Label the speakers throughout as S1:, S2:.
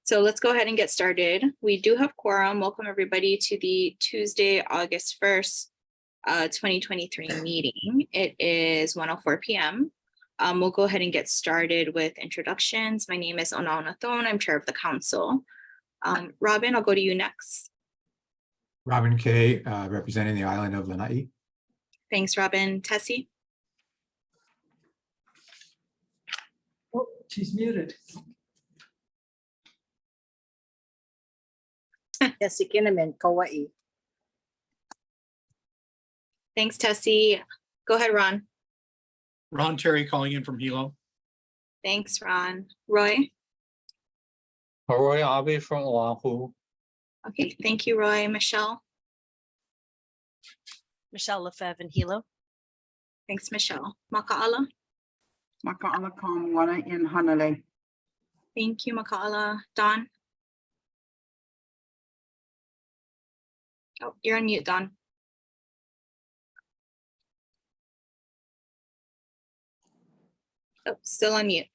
S1: So let's go ahead and get started. We do have quorum. Welcome everybody to the Tuesday, August 1st, 2023 meeting. It is 1:04 p.m. We'll go ahead and get started with introductions. My name is Onaona Thone. I'm chair of the council. Robin, I'll go to you next.
S2: Robin Kay, representing the island of Lanai.
S1: Thanks, Robin. Tessie?
S3: Oh, she's muted.
S4: Tessie Kinnaman, Kauai.
S1: Thanks, Tessie. Go ahead, Ron.
S5: Ron Terry calling in from Hilo.
S1: Thanks, Ron. Roy?
S6: Roy Abe from Oahu.
S1: Okay, thank you, Roy. Michelle?
S7: Michelle Lefebvre in Hilo.
S1: Thanks, Michelle. Maka'ala?
S8: Maka'ala Kamwana in Hanalei.
S1: Thank you, Maka'ala. Don? Oh, you're on mute, Don. Oh, still on mute.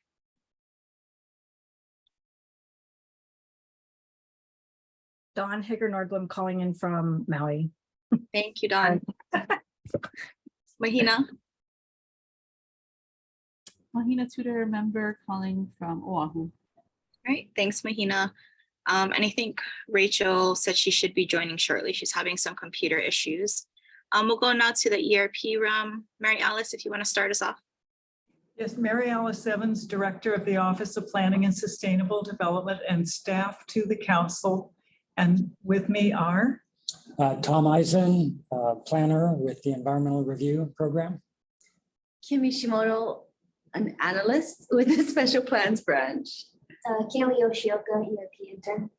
S9: Dawn Higger-Nordblom calling in from Maui.
S1: Thank you, Don. Mahina?
S10: Mahina Tudor, member calling from Oahu.
S1: All right, thanks, Mahina. And I think Rachel said she should be joining shortly. She's having some computer issues. We'll go now to the ERP room. Mary Alice, if you want to start us off.
S3: Yes, Mary Alice Evans, Director of the Office of Planning and Sustainable Development and staff to the council. And with me are?
S11: Tom Eisen, planner with the Environmental Review Program.
S12: Kim Ishimoto, an analyst with the Special Plans Branch.
S13: Kaylee Yoshioka, ERP intern.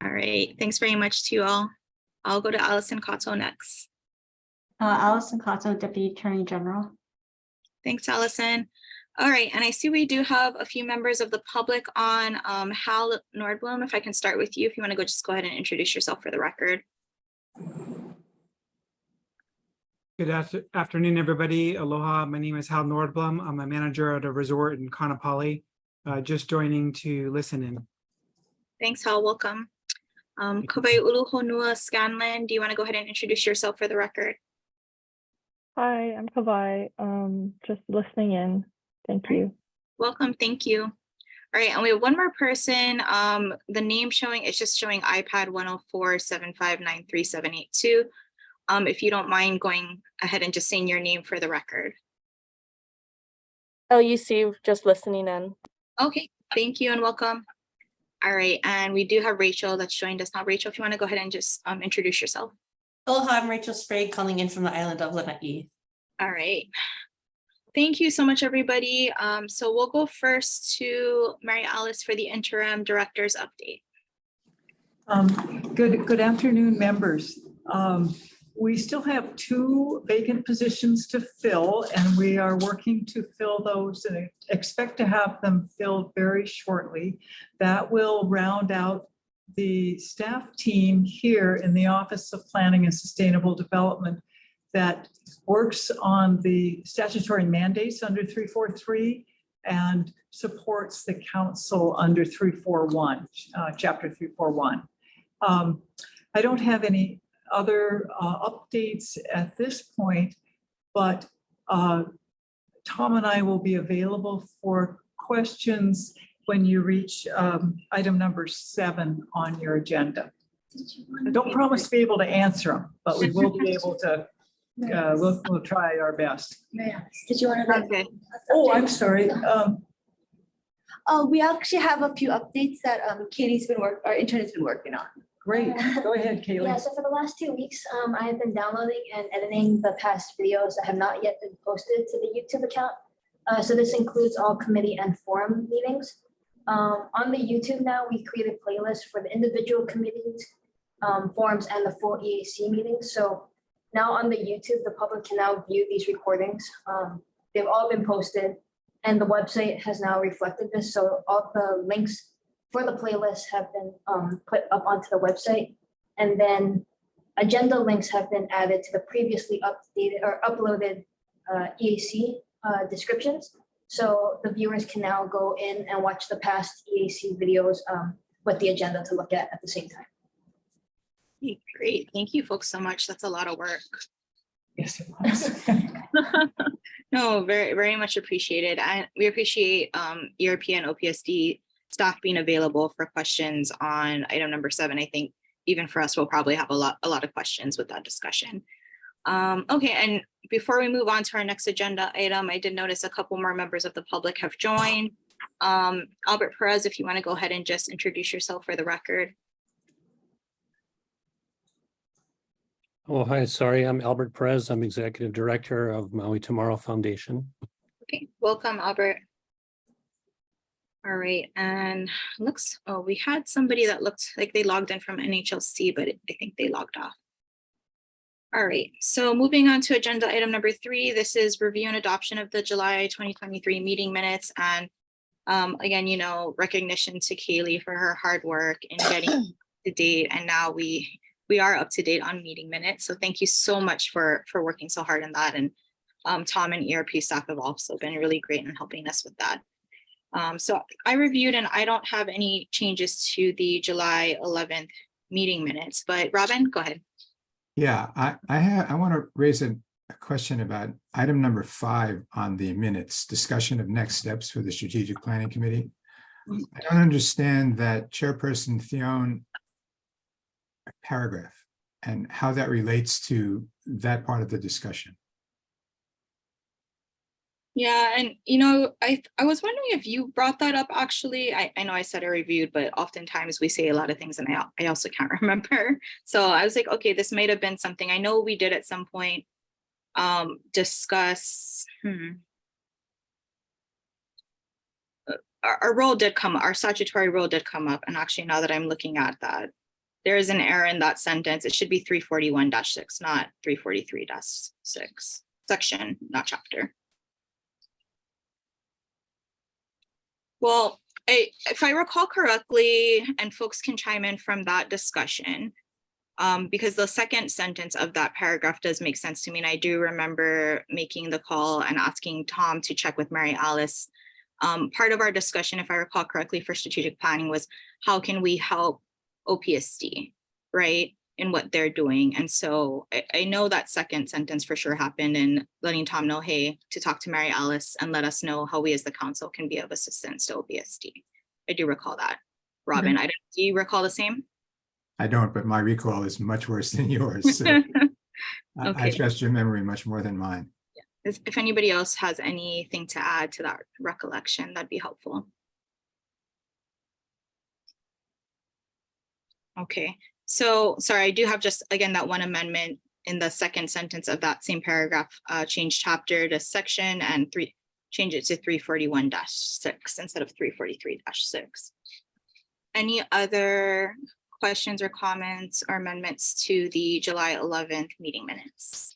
S1: All right, thanks very much to you all. I'll go to Allison Kato next.
S13: Allison Kato, Deputy Attorney General.
S1: Thanks, Allison. All right, and I see we do have a few members of the public on. Hal Nordblom, if I can start with you, if you want to just go ahead and introduce yourself for the record.
S14: Good afternoon, everybody. Aloha, my name is Hal Nordblom. I'm a manager at a resort in Kaanapali, just joining to listen in.
S1: Thanks, Hal, welcome. Kawai Uluhonua Scanlan, do you want to go ahead and introduce yourself for the record?
S15: Hi, I'm Kawai, just listening in. Thank you.
S1: Welcome, thank you. All right, and we have one more person. The name showing, it's just showing iPad 104-759-3782. If you don't mind going ahead and just saying your name for the record.
S15: LUC, just listening in.
S1: Okay, thank you and welcome. All right, and we do have Rachel that's joined us now. Rachel, if you want to go ahead and just introduce yourself.
S7: Aloha, I'm Rachel Sprague calling in from the island of Lanai.
S1: All right. Thank you so much, everybody. So we'll go first to Mary Alice for the interim director's update.
S3: Good afternoon, members. We still have 2 vacant positions to fill, and we are working to fill those and expect to have them filled very shortly. That will round out the staff team here in the Office of Planning and Sustainable Development that works on the statutory mandates under 343 and supports the council under 341, chapter 341. I don't have any other updates at this point, but Tom and I will be available for questions when you reach item number 7 on your agenda. I don't promise to be able to answer them, but we will be able to, we'll try our best.
S13: Did you want to?
S1: Okay.
S3: Oh, I'm sorry.
S12: We actually have a few updates that our intern has been working on.
S3: Great, go ahead, Kaylee.
S13: Yeah, so for the last 2 weeks, I have been downloading and editing the past videos that have not yet been posted to the YouTube account. So this includes all committee and forum meetings. On the YouTube now, we created playlists for the individual committees, forums, and the full EAC meetings. So now on the YouTube, the public can now view these recordings. They've all been posted, and the website has now reflected this. So all the links for the playlist have been put up onto the website, and then agenda links have been added to the previously updated or uploaded EAC descriptions. So the viewers can now go in and watch the past EAC videos with the agenda to look at the same time.
S1: Great. Thank you folks so much. That's a lot of work.
S3: Yes, it was.
S1: No, very, very much appreciated. And we appreciate ERP and OPSD staff being available for questions on item number 7. I think even for us, we'll probably have a lot of questions with that discussion. Okay, and before we move on to our next agenda item, I did notice a couple more members of the public have joined. Albert Perez, if you want to go ahead and just introduce yourself for the record.
S16: Oh, hi, sorry, I'm Albert Perez. I'm Executive Director of Maui Tomorrow Foundation.
S1: Okay, welcome, Albert. All right, and we had somebody that looked like they logged in from NHLC, but I think they logged off. All right, so moving on to agenda item number 3, this is review and adoption of the July 2023 meeting minutes. And again, recognition to Kaylee for her hard work in getting to date. And now we are up to date on meeting minutes. So thank you so much for working so hard on that. And Tom and ERP staff have also been really great in helping us with that. So I reviewed and I don't have any changes to the July 11th meeting minutes, but Robin, go ahead.
S2: Yeah, I want to raise a question about item number 5 on the minutes, discussion of next steps for the Strategic Planning Committee. I don't understand that Chairperson Theone paragraph and how that relates to that part of the discussion.
S1: Yeah, and I was wondering if you brought that up actually. I know I said I reviewed, but oftentimes we say a lot of things and I also can't remember. So I was like, okay, this might have been something. I know we did at some point discuss our role did come, our statutory role did come up. And actually now that I'm looking at that, there is an error in that sentence. It should be 341-6, not 343-6, section, not chapter. Well, if I recall correctly, and folks can chime in from that discussion, because the second sentence of that paragraph does make sense to me. And I do remember making the call and asking Tom to check with Mary Alice. Part of our discussion, if I recall correctly, for strategic planning was how can we help OPSD, right, in what they're doing. And so I know that second sentence for sure happened, and letting Tom know, hey, to talk to Mary Alice and let us know how we as the council can be of assistance to OPSD. I do recall that. Robin, do you recall the same?
S2: I don't, but my recall is much worse than yours. So I trust your memory much more than mine.
S1: Yeah. If anybody else has anything to add to that recollection, that'd be helpful. Okay, so sorry, I do have just, again, that one amendment in the second sentence of that same paragraph, change chapter to section and change it to 341-6 instead of 343-6. Any other questions or comments or amendments to the July 11th meeting minutes?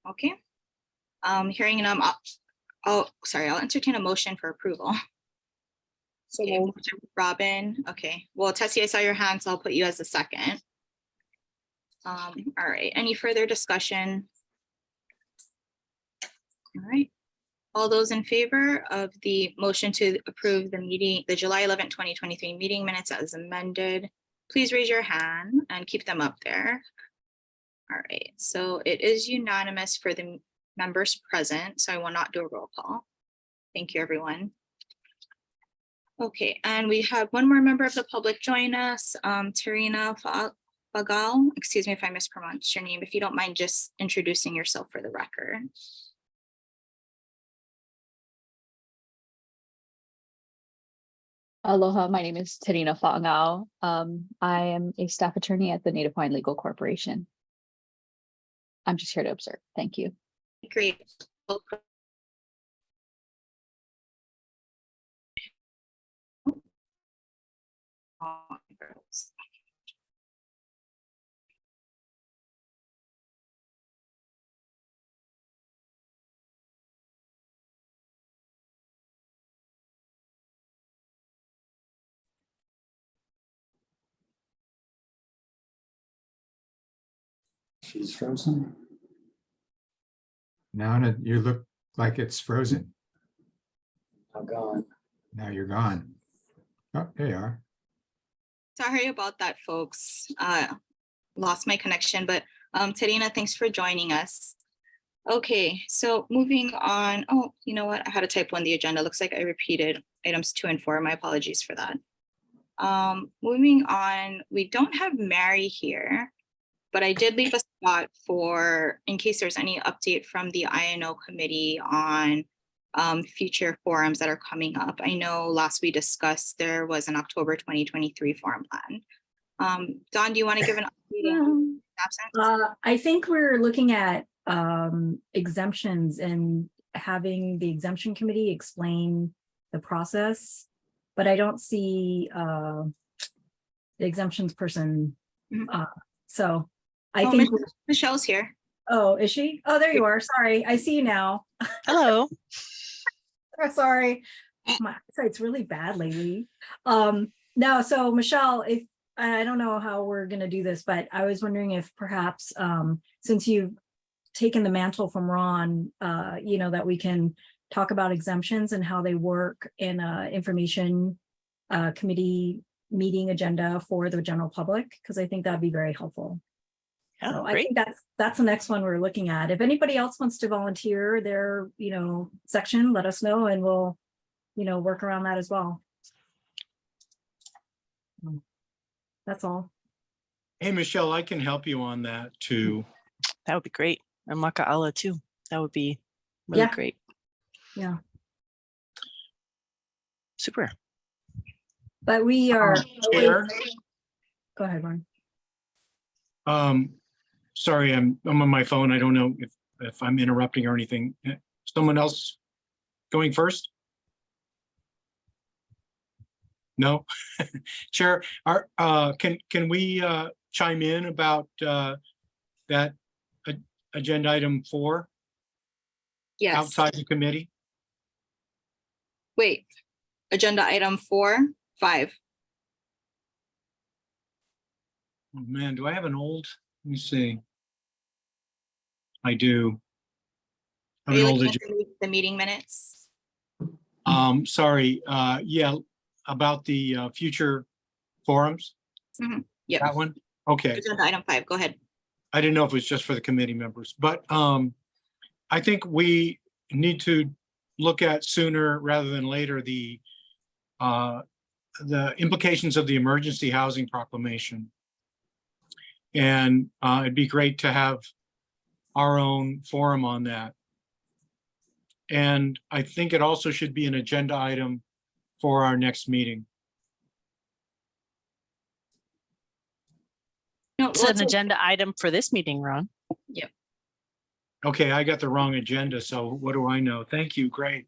S1: Okay, hearing none, I'll entertain a motion for approval. Okay, Robin, okay. Well, Tessie, I saw your hand, so I'll put you as the second. All right, any further discussion? All right, all those in favor of the motion to approve the July 11th, 2023 meeting minutes as amended, please raise your hand and keep them up there. All right, so it is unanimous for the members present, so I will not do a roll call. Thank you, everyone. Okay, and we have one more member of the public join us, Tarina Fagal. Excuse me if I mispronounced your name. If you don't mind just introducing yourself for the record.
S17: Aloha, my name is Tarina Fa'angao. I am a staff attorney at the Native Hawaiian Legal Corporation. I'm just here to observe. Thank you.
S1: Great.
S11: She's frozen.
S2: Now you look like it's frozen.
S11: I'm gone.
S2: Now you're gone. Oh, there you are.
S1: Sorry about that, folks. Lost my connection, but Tarina, thanks for joining us. Okay, so moving on. Oh, you know what? I had a typo on the agenda. Looks like I repeated items 2 and 4. My apologies for that. Moving on, we don't have Mary here, but I did leave a spot for, in case there's any update from the INO committee on future forums that are coming up. I know last we discussed there was an October 2023 forum plan. Dawn, do you want to give an update in absence?
S9: I think we're looking at exemptions and having the exemption committee explain the process, but I don't see the exemptions person. So I think
S1: Michelle's here.
S9: Oh, is she? Oh, there you are. Sorry, I see you now.
S18: Hello.
S9: Sorry, my eyesight's really bad lately. No, so Michelle, if I don't know how we're gonna do this, but I was wondering if perhaps since you've taken the mantle from Ron, you know, that we can talk about exemptions and how they work in a information committee meeting agenda for the general public, because I think that'd be very helpful.
S18: Oh,
S9: so
S18: great.
S9: I think that's the next one we're looking at. If anybody else wants to volunteer their, you know, section, let us know and we'll, you know, work around that as well. That's all.
S5: Hey, Michelle, I can help you on that too.
S18: That would be great. And Maka'ala too. That would be really great.
S9: Yeah.
S18: Super.
S9: But we are.
S5: Chair?
S9: Go ahead, Ron.
S5: Sorry, I'm on my phone. I don't know if I'm interrupting or anything. Someone else going first? No? Chair, can we chime in about that agenda item 4?
S1: Yes.
S5: Outside the committee?
S1: Wait, agenda item 4, 5.
S5: Oh man, do I have an old? Let me see. I do. I
S1: Are
S5: have
S1: you
S5: an old
S1: looking at the meeting minutes?
S5: sorry, yeah, about the future forums.
S1: Yep.
S5: That one? Okay.
S1: Agenda item 5, go ahead.
S5: I didn't know if it was just for the committee members, but I think we need to look at sooner rather than later the implications of the emergency housing proclamation. And it'd be great to have our own forum on that. And I think it also should be an agenda item for our next meeting.
S1: No,
S18: It's an agenda item for this meeting, Ron.
S1: Yep.
S5: Okay, I got the wrong agenda, so what do I know? Thank you, great.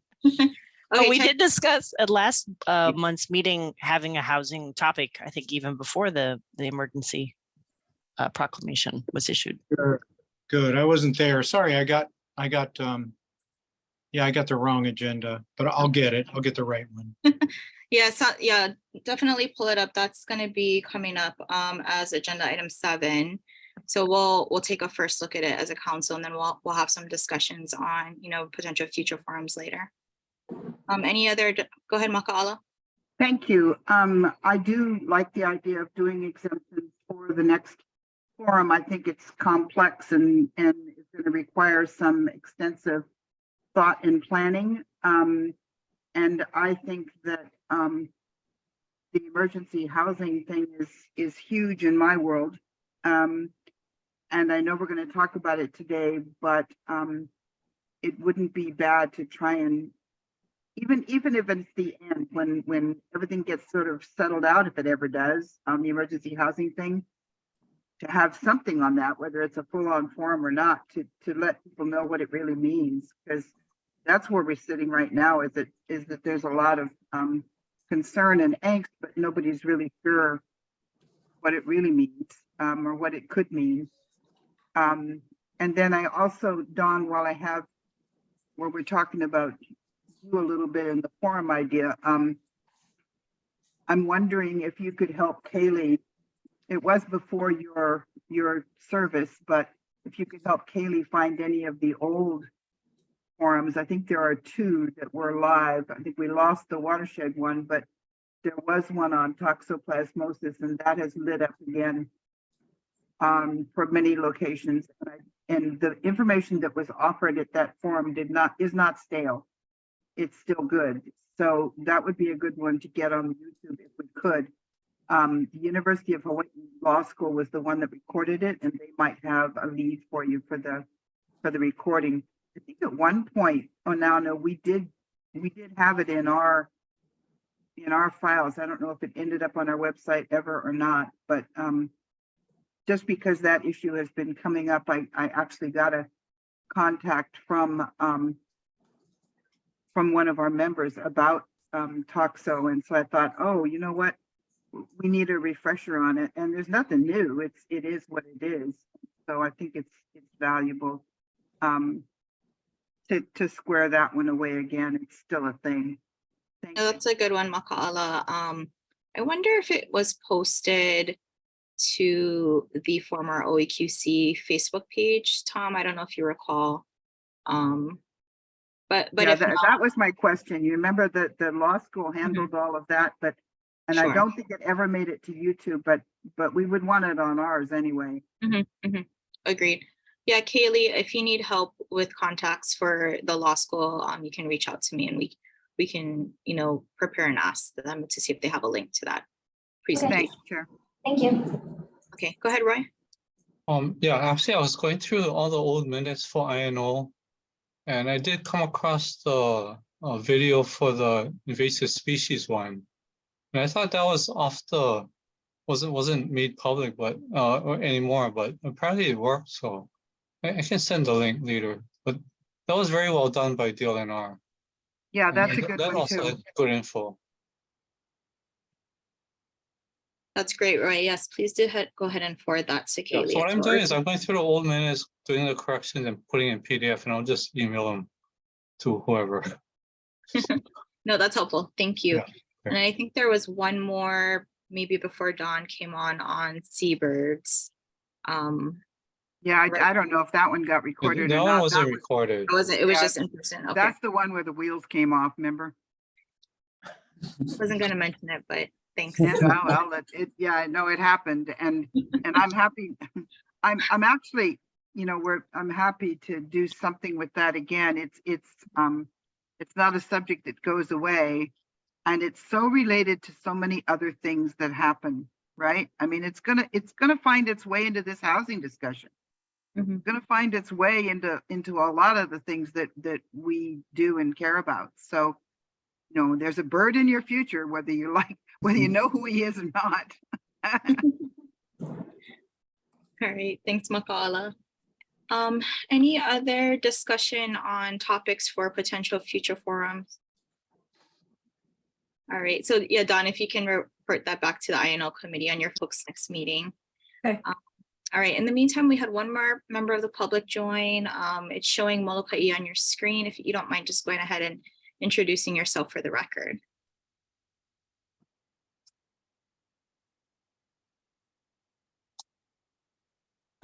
S18: But we did discuss at last month's meeting having a housing topic, I think even before the emergency proclamation was issued.
S5: Sure. Good, I wasn't there. Sorry, I got yeah, I got the wrong agenda, but I'll get it. I'll get the right one.
S1: Yeah, so yeah, definitely pull it up. That's going to be coming up as agenda item 7. So we'll take a first look at it as a council, and then we'll have some discussions on, you know, potential future forums later. Any other? Go ahead, Maka'ala.
S8: Thank you. I do like the idea of doing exemptions for the next forum. I think it's complex and it's going to require some extensive thought and planning. And I think that the emergency housing thing is huge in my world. And I know we're going to talk about it today, but it wouldn't be bad to try and even if it's the end, when everything gets sort of settled out, if it ever does, the emergency housing thing, to have something on that, whether it's a full-on forum or not, to let people know what it really means, because that's where we're sitting right now. Is that there's a lot of concern and angst, but nobody's really sure what it really means or what it could mean. And then I also, Dawn, while we're talking about you a little bit in the forum idea, I'm wondering if you could help Kaylee. It was before your service, but if you could help Kaylee find any of the old forums. I think there are two that were live. I think we lost the watershed one, but there was one on toxoplasmosis, and that has lit up again for many locations. And the information that was offered at that forum is not stale. It's still good. So that would be a good one to get on YouTube if we could. The University of Hawaii Law School was the one that recorded it, and they might have a lead for you for the recording. I think at one point, no, we did have it in our files. I don't know if it ended up on our website ever or not, but just because that issue has been coming up, I actually got a contact from one of our members about toxo, and so I thought, oh, you know what, we need a refresher on it. And there's nothing new. It is what it is. So I think it's valuable to square that one away again. It's still a thing.
S1: No, that's a good one, Maka'ala. I wonder if it was posted to the former OEQC Facebook page, Tom. I don't know if you recall. But
S8: yeah,
S1: if
S8: that was my question. You remember that the law school handled all of that, and
S1: Sure.
S8: I don't think it ever made it to YouTube, but we would want it on ours anyway.
S1: Agreed. Yeah, Kaylee, if you need help with contacts for the law school, you can reach out to me, and we can, prepare and ask them to see if they have a link to that presentation.
S8: Thanks, Chair.
S13: Thank you.
S1: Okay, go ahead, Roy.
S6: Yeah, actually, I was going through all the old minutes for INO, and I did come across the video for the invasive species one. And I thought that was wasn't made public, but or anymore, but apparently it worked. So I can send the link later. But that was very well done by DLNR.
S8: Yeah, that's
S6: And
S8: a good
S6: that
S8: one
S6: also
S8: too.
S6: had good info.
S1: That's great, Roy. Yes, please go ahead and forward that to
S6: Yeah,
S1: Kaylee.
S6: so what
S1: as
S6: I'm
S1: well.
S6: doing is I'm going through the old minutes, doing the corrections and putting in PDF, and I'll just email them to whoever.
S1: No, that's helpful. Thank you.
S6: Yeah,
S1: And I think there was one more, maybe before Dawn came on seabirds.
S8: Yeah, I don't know if that one got recorded
S6: That
S8: or
S6: one
S8: not.
S6: wasn't
S8: That
S6: recorded.
S1: It wasn't. It was
S8: Yeah,
S1: just in person. Okay,
S8: That's the one where the wheels came off, remember?
S1: wasn't going to mention it, but thanks.
S8: Yeah, well, yeah, no, it happened, and I'm happy. I'm actually, I'm happy to do something with that again. It's not a subject that goes away, and it's so related to so many other things that happen, right? I mean, it's gonna find its way into this housing discussion.
S1: Mhm.
S8: It's gonna find its way into a lot of the things that we do and care about. So, there's a bird in your future, whether you know who he is or not.
S1: All right. Thanks, Makala. Any other discussion on topics for potential future forums? All right. So yeah, Dawn, if you can report that back to the INL committee on your folks' next meeting.
S9: Okay.
S1: All right. In the meantime, we had one more member of the public join. It's showing Molokai on your screen. If you don't mind just going ahead and introducing yourself for the record.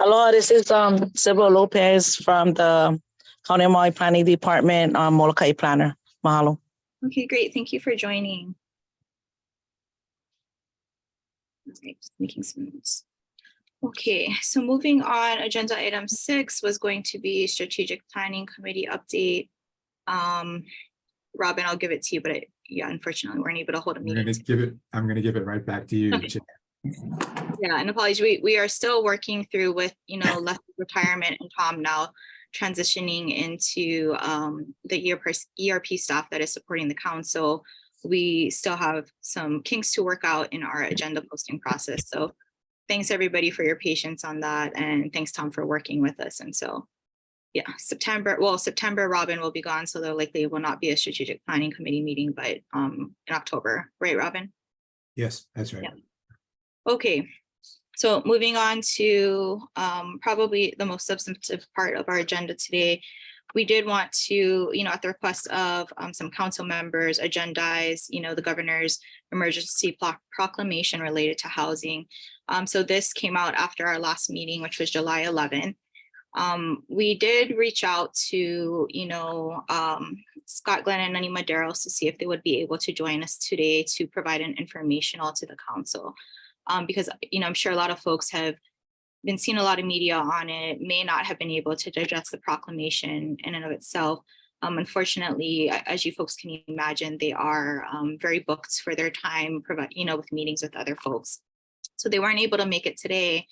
S19: Hello, this is Sybil Lopez from the County Maui Planning Department, Molokai Planner. Mahalo.
S1: Okay, great. Thank you for joining. Okay, just making some notes. Okay, so moving on, agenda item 6 was going to be strategic planning committee update. Robin, I'll give it to you, but yeah, unfortunately, we weren't able to hold a
S2: I'm
S1: meeting.
S2: going to give it right back to you.
S1: Okay.
S2: Chair.
S1: Yeah, and apologies, we are still working through with, left retirement and Tom now transitioning into the ERP staff that is supporting the council. We still have some kinks to work out in our agenda posting process. So thanks everybody for your patience on that. And thanks Tom for working with us. And so, yeah, September, Robin will be gone. So there likely will not be a strategic planning committee meeting, but in October, right, Robin?
S2: Yes, that's right.
S1: Yeah. Okay. So moving on to probably the most substantive part of our agenda today, we did want to, at the request of some council members, agendize, the governor's emergency proclamation related to housing. So this came out after our last meeting, which was July 11th. We did reach out to, Scott Glenn and Nani Maderos to see if they would be able to join us today to provide an informational to the council. Because, I'm sure a lot of folks have been seeing a lot of media on it, may not have been able to digest the proclamation in and of itself. Unfortunately, as you folks can imagine, they are very booked for their time, with meetings with other folks. So they weren't able to make it today.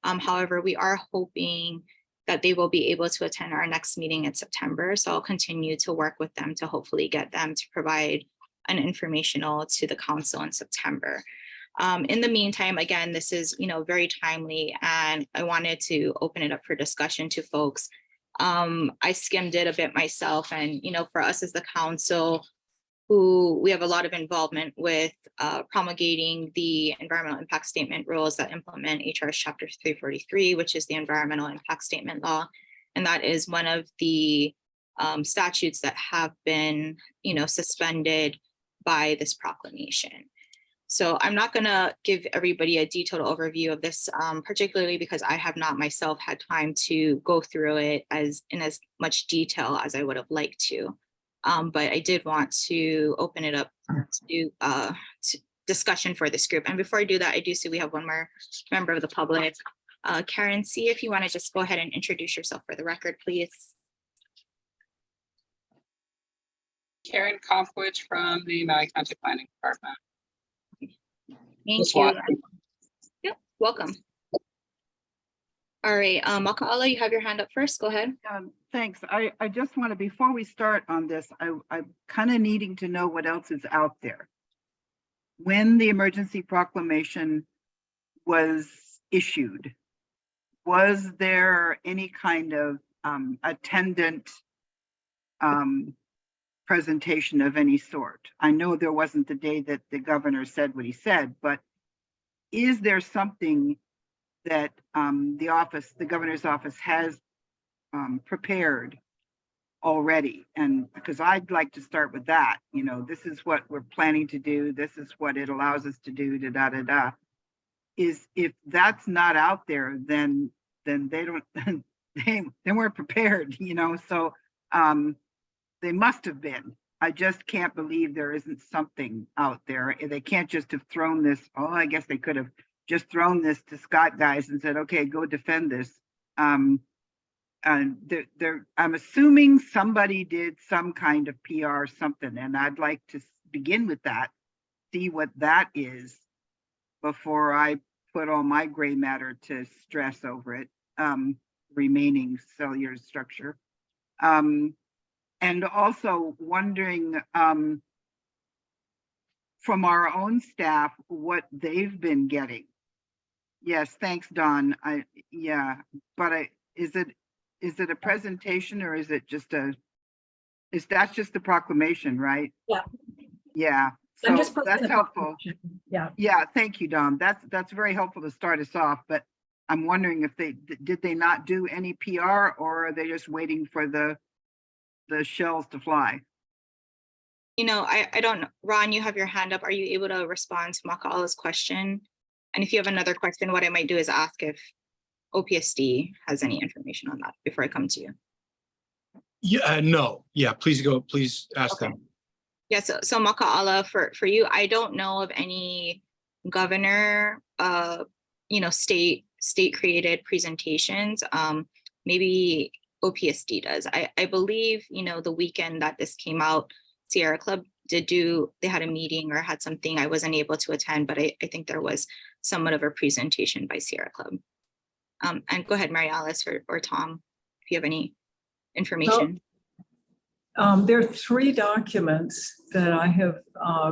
S1: However, we are hoping that they will be able to attend our next meeting in September. So I'll continue to work with them to hopefully get them to provide an informational to the council in September. In the meantime, again, this is, very timely, and I wanted to open it up for discussion to folks. I skimmed it a bit myself, and, for us as the council, who we have a lot of involvement with promulgating the environmental impact statement rules that implement HRS Chapter 343, which is the environmental impact statement law. And that is one of the statutes that have been, suspended by this proclamation. So I'm not going to give everybody a detailed overview of this, particularly because I have not myself had time to go through it in as much detail as I would have liked to. But I did want to open it up to discussion for this group. And before I do that, I do see we have one more member of the public. Karen C., if you want to just go ahead and introduce yourself for the record, please.
S20: Karen Kopwich from the Maui County Planning Department.
S1: Thank you. Yep, welcome. All right, Maka'ala, you have your hand up first. Go ahead.
S8: Thanks. I just want to, before we start on this, I'm kind of needing to know what else is out there. When the emergency proclamation was issued, was there any kind of attendant presentation of any sort? I know there wasn't the day that the governor said what he said, but is there something that the governor's office has prepared already? And because I'd like to start with that, this is what we're planning to do. This is what it allows us to do, is if that's not out there, then they don't, they weren't prepared, so they must have been. I just can't believe there isn't something out there. They can't just have thrown this. Oh, I guess they could have just thrown this to Scott guys and said, okay, go defend this. I'm assuming somebody did some kind of PR something, and I'd like to begin with that, see what that is before I put all my gray matter to stress over it, remaining cellular structure. And also wondering from our own staff what they've been getting. Yes, thanks, Don. Is it a presentation, or is it just that's just the proclamation, right?
S9: Yeah.
S8: Yeah.
S9: I'm
S8: So
S9: just
S8: that's helpful.
S9: Yeah.
S8: Yeah, thank you, Don. That's very helpful to start us off, but I'm wondering if did they not do any PR, or are they just waiting for the shells to fly?
S1: I don't know. Ron, you have your hand up. Are you able to respond to Maka'ala's question? And if you have another question, what I might do is ask if OPSD has any information on that before I come to you.
S5: Yeah, no. Yeah, please ask them.
S1: Yeah, so Maka'ala, for you, I don't know of any governor, state created presentations. Maybe OPSD does. I believe, the weekend that this came out, Sierra Club they had a meeting or had something. I wasn't able to attend, but I think there was somewhat of a presentation by Sierra Club. And go ahead, Mary Alice or Tom, if you have any information.
S3: There are 3 documents that I have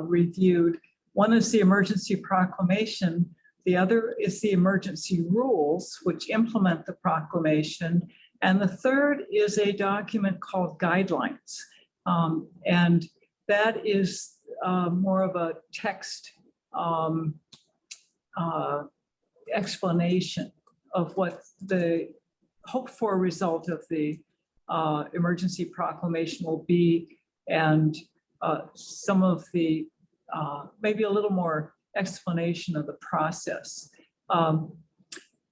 S3: reviewed. One is the emergency proclamation. The other is the emergency rules, which implement the proclamation. And the third is a document called guidelines. And that is more of a text explanation of what the hoped for result of the emergency proclamation will be, and some of the maybe a little more explanation of the process.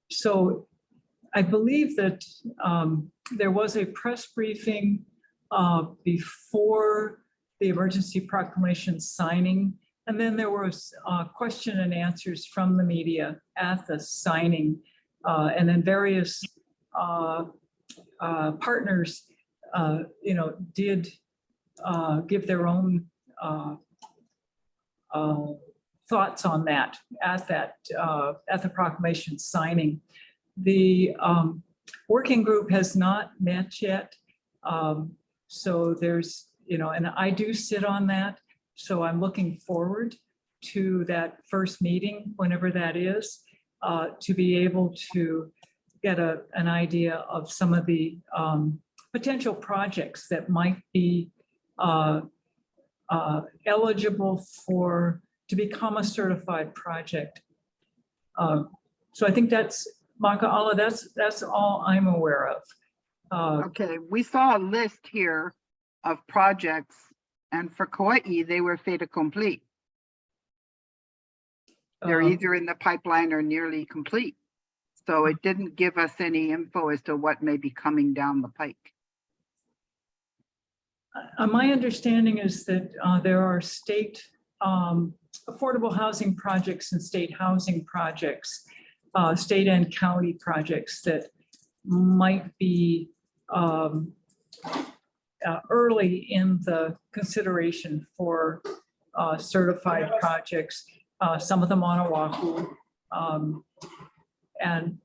S3: So I believe that there was a press briefing before the emergency proclamation signing. And then there was question and answers from the media at the signing. And then various partners, did give their own thoughts on that at the proclamation signing. The working group has not met yet. So there's, and I do sit on that. So I'm looking forward to that first meeting, whenever that is, to be able to get an idea of some of the potential projects that might be eligible to become a certified project. So I think that's, Maka'ala, that's all I'm aware of.
S8: Okay, we saw a list here of projects, and for Kauai, they were fait accompli. They're either in the pipeline or nearly complete. So it didn't give us any info as to what may be coming down the pike.
S3: My understanding is that there are state affordable housing projects and state housing projects, state and county projects that might be early in the consideration for certified projects, some of them on Oahu. And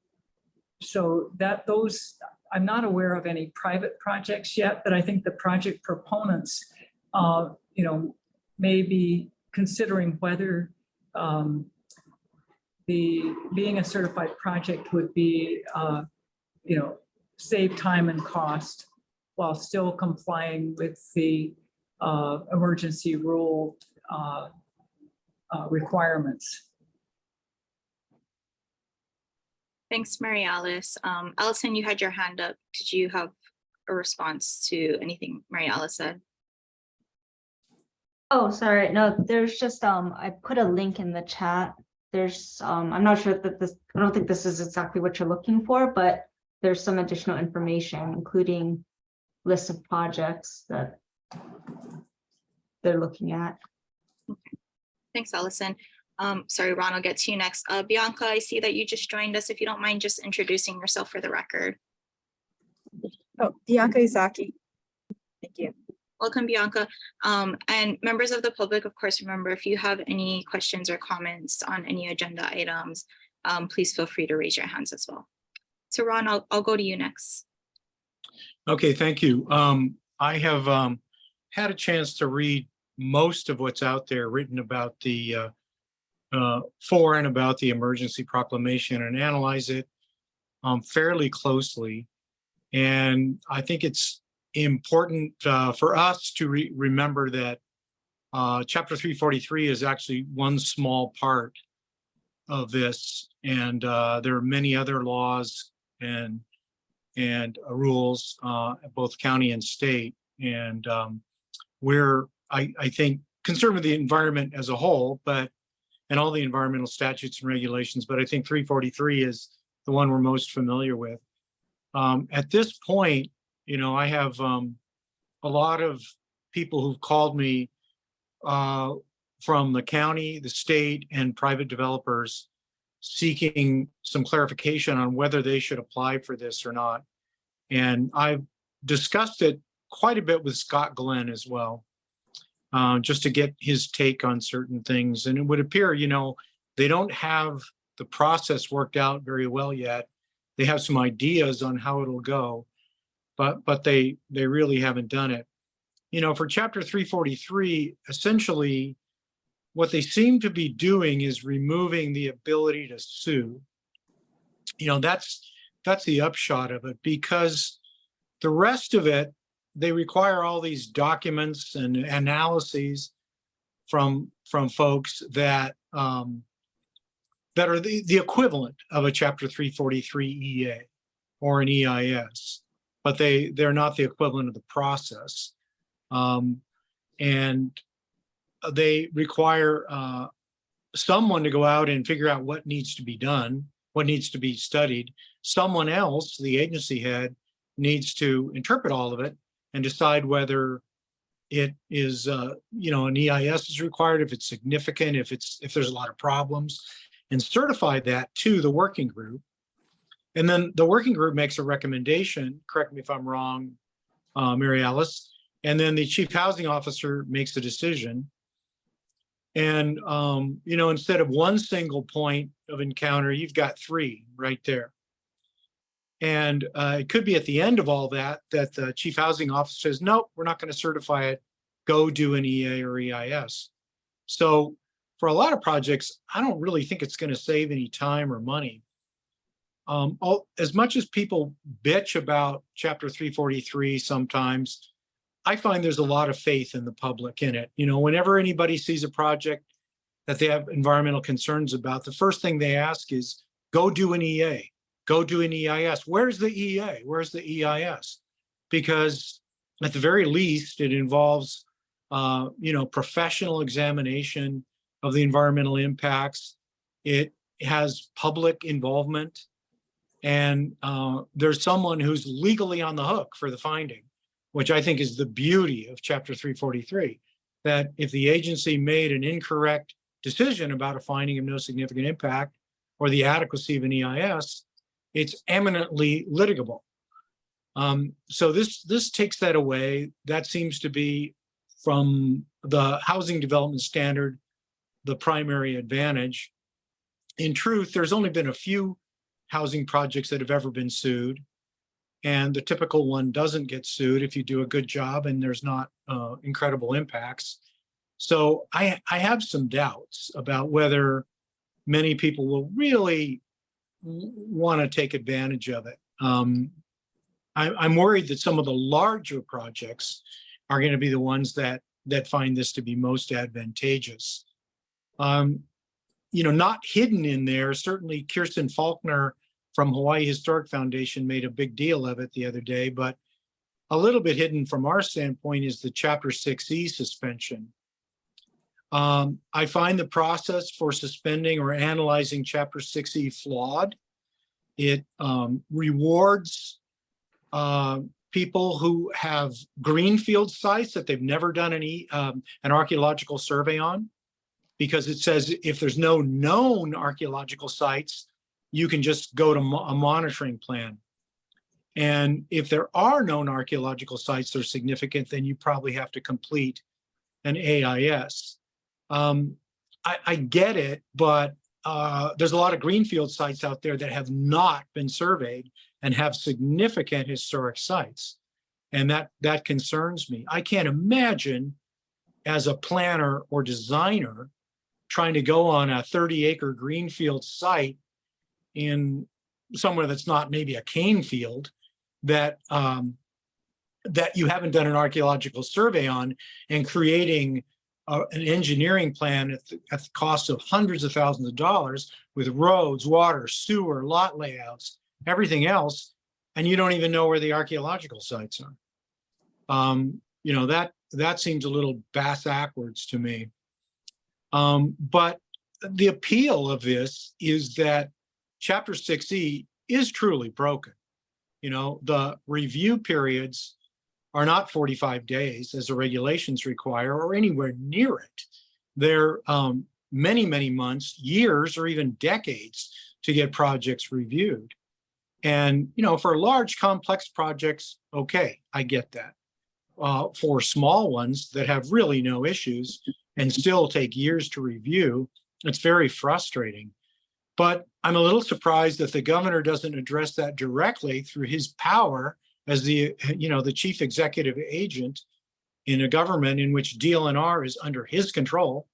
S3: so those, I'm not aware of any private projects yet, but I think the project proponents, may be considering whether being a certified project would be, save time and cost while still complying with the emergency rule requirements.
S1: Thanks, Mary Alice. Allison, you had your hand up. Did you have a response to anything Mary Alice said?
S21: Oh, sorry. No, there's just I put a link in the chat. There's I'm not sure that I don't think this is exactly what you're looking for, but there's some additional information, including lists of projects that they're looking at.
S1: Okay. Thanks, Allison. Sorry, Ron, I'll get to you next. Bianca, I see that you just joined us. If you don't mind just introducing yourself for the record.
S22: Oh, Bianca Izaki. Thank you.
S1: Welcome, Bianca. And members of the public, of course, remember, if you have any questions or comments on any agenda items, please feel free to raise your hands as well. So Ron, I'll go to you next.
S5: Okay, thank you. I have had a chance to read most of what's out there written about the for and about the emergency proclamation and analyze it fairly closely. And I think it's important for us to remember that Chapter 343 is actually one small part of this. And there are many other laws and rules, both county and state. And we're, I think, concerned with the environment as a whole, and all the environmental statutes and regulations, but I think 343 is the one we're most familiar with. At this point, I have a lot of people who've called me from the county, the state, and private developers seeking some clarification on whether they should apply for this or not. And I've discussed it quite a bit with Scott Glenn as well. Just to get his take on certain things. And it would appear, they don't have the process worked out very well yet. They have some ideas on how it'll go, but they really haven't done it. For Chapter 343, essentially, what they seem to be doing is removing the ability to sue. That's the upshot of it, because the rest of it, they require all these documents and analyses from folks that are the equivalent of a Chapter 343 EA or an EIS, but they're not the equivalent of the process. And they require someone to go out and figure out what needs to be done. what needs to be studied. Someone else, the agency head, needs to interpret all of it and decide whether it is, you know, an EIS is required, if it's significant, if there's a lot of problems, and certify that to the working group. And then the working group makes a recommendation, correct me if I'm wrong, Mary Alice, and then the chief housing officer makes a decision. And, you know, instead of one single point of encounter, you've got 3 right there. And it could be at the end of all that, that the chief housing officer says, nope, we're not going to certify it. Go do an EA or EIS. So for a lot of projects, I don't really think it's going to save any time or money. As much as people bitch about Chapter 343 sometimes, I find there's a lot of faith in the public in it. You know, whenever anybody sees a project that they have environmental concerns about, the first thing they ask is, go do an EA, go do an EIS. Where's the EA? Where's the EIS? Because at the very least, it involves, you know, professional examination of the environmental impacts. It has public involvement, and there's someone who's legally on the hook for the finding, which I think is the beauty of Chapter 343, that if the agency made an incorrect decision about a finding of no significant impact or the adequacy of an EIS, it's eminently litigable. So this takes that away. That seems to be, from the housing development standard, the primary advantage. In truth, there's only been a few housing projects that have ever been sued. And the typical one doesn't get sued if you do a good job and there's not incredible impacts. So I have some doubts about whether many people will really want to take advantage of it. I'm worried that some of the larger projects are going to be the ones that find this to be most advantageous. You know, not hidden in there, certainly Kirsten Faulkner from Hawaii Historic Foundation made a big deal of it the other day, but a little bit hidden from our standpoint is the Chapter 6E suspension. I find the process for suspending or analyzing Chapter 6E flawed. It rewards people who have greenfield sites that they've never done an archaeological survey on, because it says if there's no known archaeological sites, you can just go to a monitoring plan. And if there are known archaeological sites that are significant, then you probably have to complete an AIS. I get it, but there's a lot of greenfield sites out there that have not been surveyed and have significant historic sites. And that concerns me. I can't imagine, as a planner or designer, trying to go on a 30-acre greenfield site in somewhere that's not maybe a cane field that that you haven't done an archaeological survey on, and creating an engineering plan at the cost of hundreds of thousands of dollars with roads, water, sewer, lot layouts, everything else, and you don't even know where the archaeological sites are. You know, that seems a little backwards to me. But the appeal of this is that Chapter 6E is truly broken. You know, the review periods are not 45 days as the regulations require, or anywhere near it. They're many, many months, years, or even decades to get projects reviewed. And, you know, for large, complex projects, okay, I get that. For small ones that have really no issues and still take years to review, it's very frustrating. But I'm a little surprised that the governor doesn't address that directly through his power as the, you know, the chief executive agent in a government in which DLNR is under his control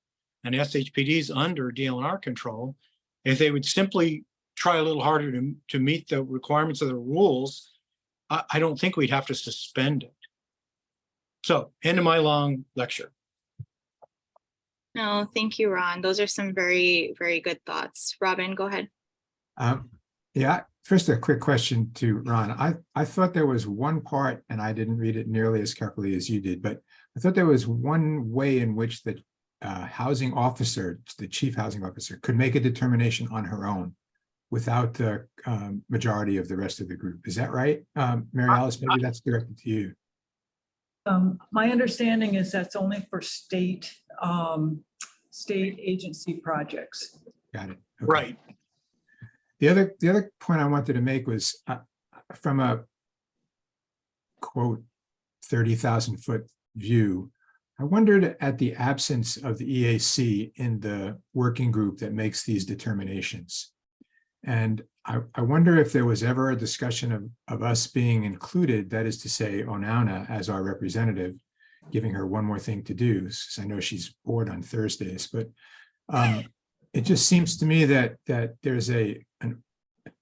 S5: and SHPD is under DLNR control. If they would simply try a little harder to meet the requirements of the rules, I don't think we'd have to suspend it. So, end of my long lecture.
S1: No, thank you, Ron. Those are some very, very good thoughts. Robin, go ahead.
S2: Yeah, first a quick question to Ron. I thought there was one part, and I didn't read it nearly as carefully as you did, but I thought there was one way in which the housing officer, the chief housing officer, could make a determination on her own without the majority of the rest of the group. Is that right? Mary Alice, maybe that's directed to you.
S3: My understanding is that's only for state agency projects.
S2: Got it. Okay.
S5: Right.
S2: The other point I wanted to make was from a quote 30,000 foot view. I wondered at the absence of the EAC in the working group that makes these determinations. And I wonder if there was ever a discussion of us being included, that is to say, Onauna as our representative, giving her one more thing to do, since I know she's bored on Thursdays. But it just seems to me that there's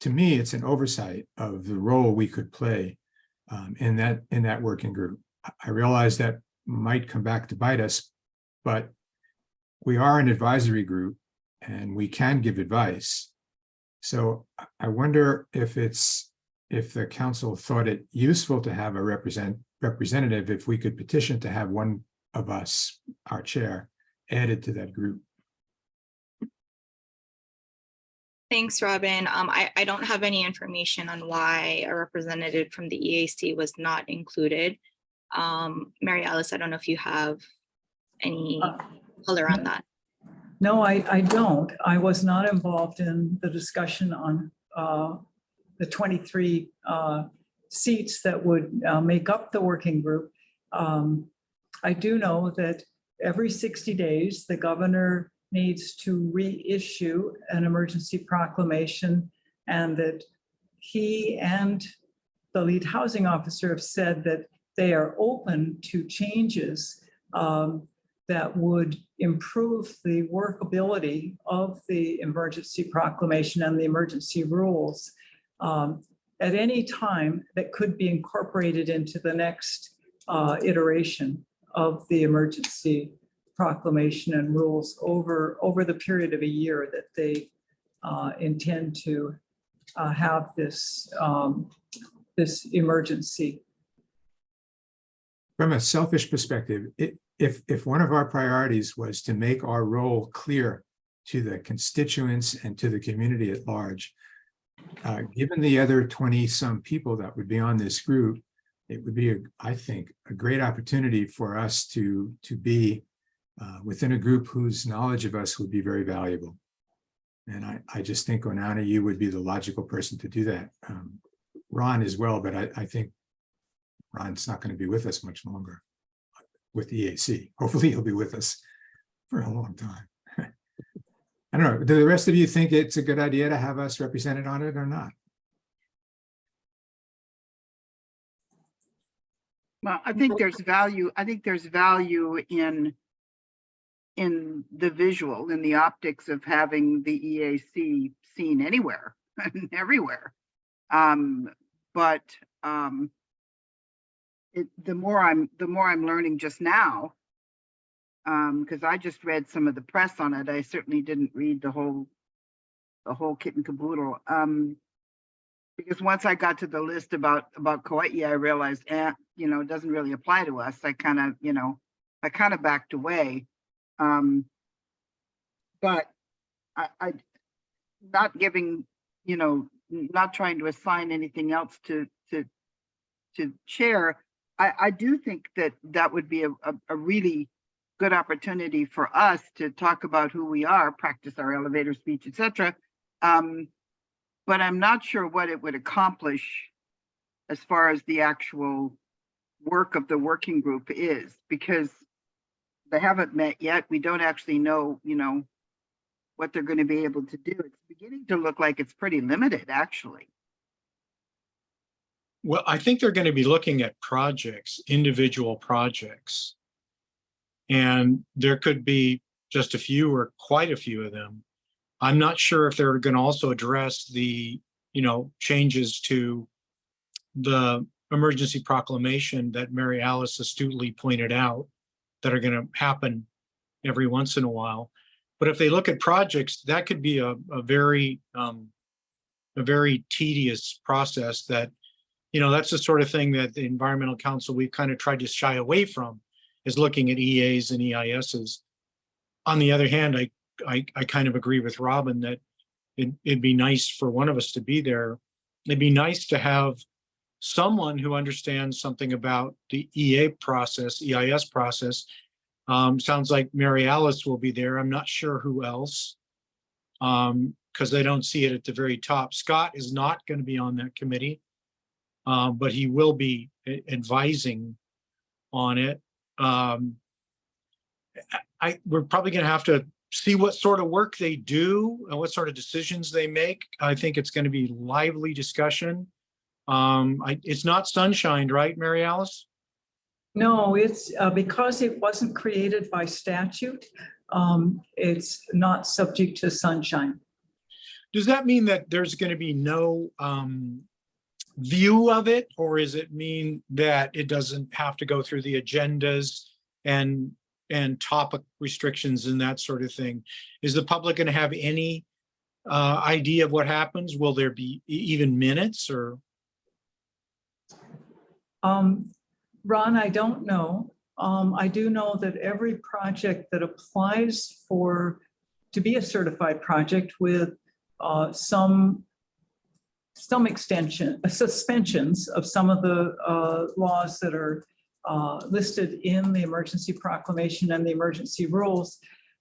S2: to me, it's an oversight of the role we could play in that working group. I realize that might come back to bite us, but we are an advisory group and we can give advice. So I wonder if the council thought it useful to have a representative, if we could petition to have one of us, our chair, added to that group.
S1: Thanks, Robin. I don't have any information on why a representative from the EAC was not included. Mary Alice, I don't know if you have any color on that.
S3: No, I don't. I was not involved in the discussion on the 23 seats that would make up the working group. I do know that every 60 days, the governor needs to reissue an emergency proclamation, and that he and the lead housing officer have said that they are open to changes that would improve the workability of the emergency proclamation and the emergency rules at any time that could be incorporated into the next iteration of the emergency proclamation and rules over the period of a year that they intend to have this emergency.
S2: From a selfish perspective, if one of our priorities was to make our role clear to the constituents and to the community at large, given the other 20-some people that would be on this group, it would be, I think, a great opportunity for us to be within a group whose knowledge of us would be very valuable. And I just think, Onauna, you would be the logical person to do that. Ron as well, but I think Ron's not going to be with us much longer with EAC. Hopefully he'll be with us for a long time. I don't know. Do the rest of you think it's a good idea to have us represented on it or not?
S8: Well, I think there's value. I think there's value in the visual, in the optics of having the EAC seen anywhere and everywhere. But the more I'm learning just now, because I just read some of the press on it. I certainly didn't read the whole kit and caboodle. Because once I got to the list about Kauai, I realized, it doesn't really apply to us. I kind of backed away. But I not giving, not trying to assign anything else to chair. I do think that would be a really good opportunity for us to talk about who we are, practice our elevator speech, etc. But I'm not sure what it would accomplish as far as the actual work of the working group is, because they haven't met yet. We don't actually know, what they're going to be able to do. It's beginning to look like it's pretty limited, actually.
S5: Well, I think they're going to be looking at projects, individual projects. And there could be just a few or quite a few of them. I'm not sure if they're going to also address the, changes to the emergency proclamation that Mary Alice astutely pointed out that are going to happen every once in a while. But if they look at projects, that could be a very tedious process that, that's the sort of thing that the Environmental Council, we've kind of tried to shy away from, is looking at EAs and EISs. On the other hand, I kind of agree with Robin that it'd be nice for one of us to be there. It'd be nice to have someone who understands something about the EA process, EIS process. Sounds like Mary Alice will be there. I'm not sure who else. Because I don't see it at the very top. Scott is not going to be on that committee, but he will be advising on it. We're probably going to have to see what sort of work they do and what sort of decisions they make. I think it's going to be lively discussion. It's not sunshined, right, Mary Alice?
S3: No, it's because it wasn't created by statute. It's not subject to sunshine.
S5: Does that mean that there's going to be no view of it, or does it mean that it doesn't have to go through the agendas and topic restrictions and that sort of thing? Is the public going to have any idea of what happens? Will there be even minutes or?
S3: Ron, I don't know. I do know that every project that applies to be a certified project with some extension, suspensions of some of the laws that are listed in the emergency proclamation and the emergency rules,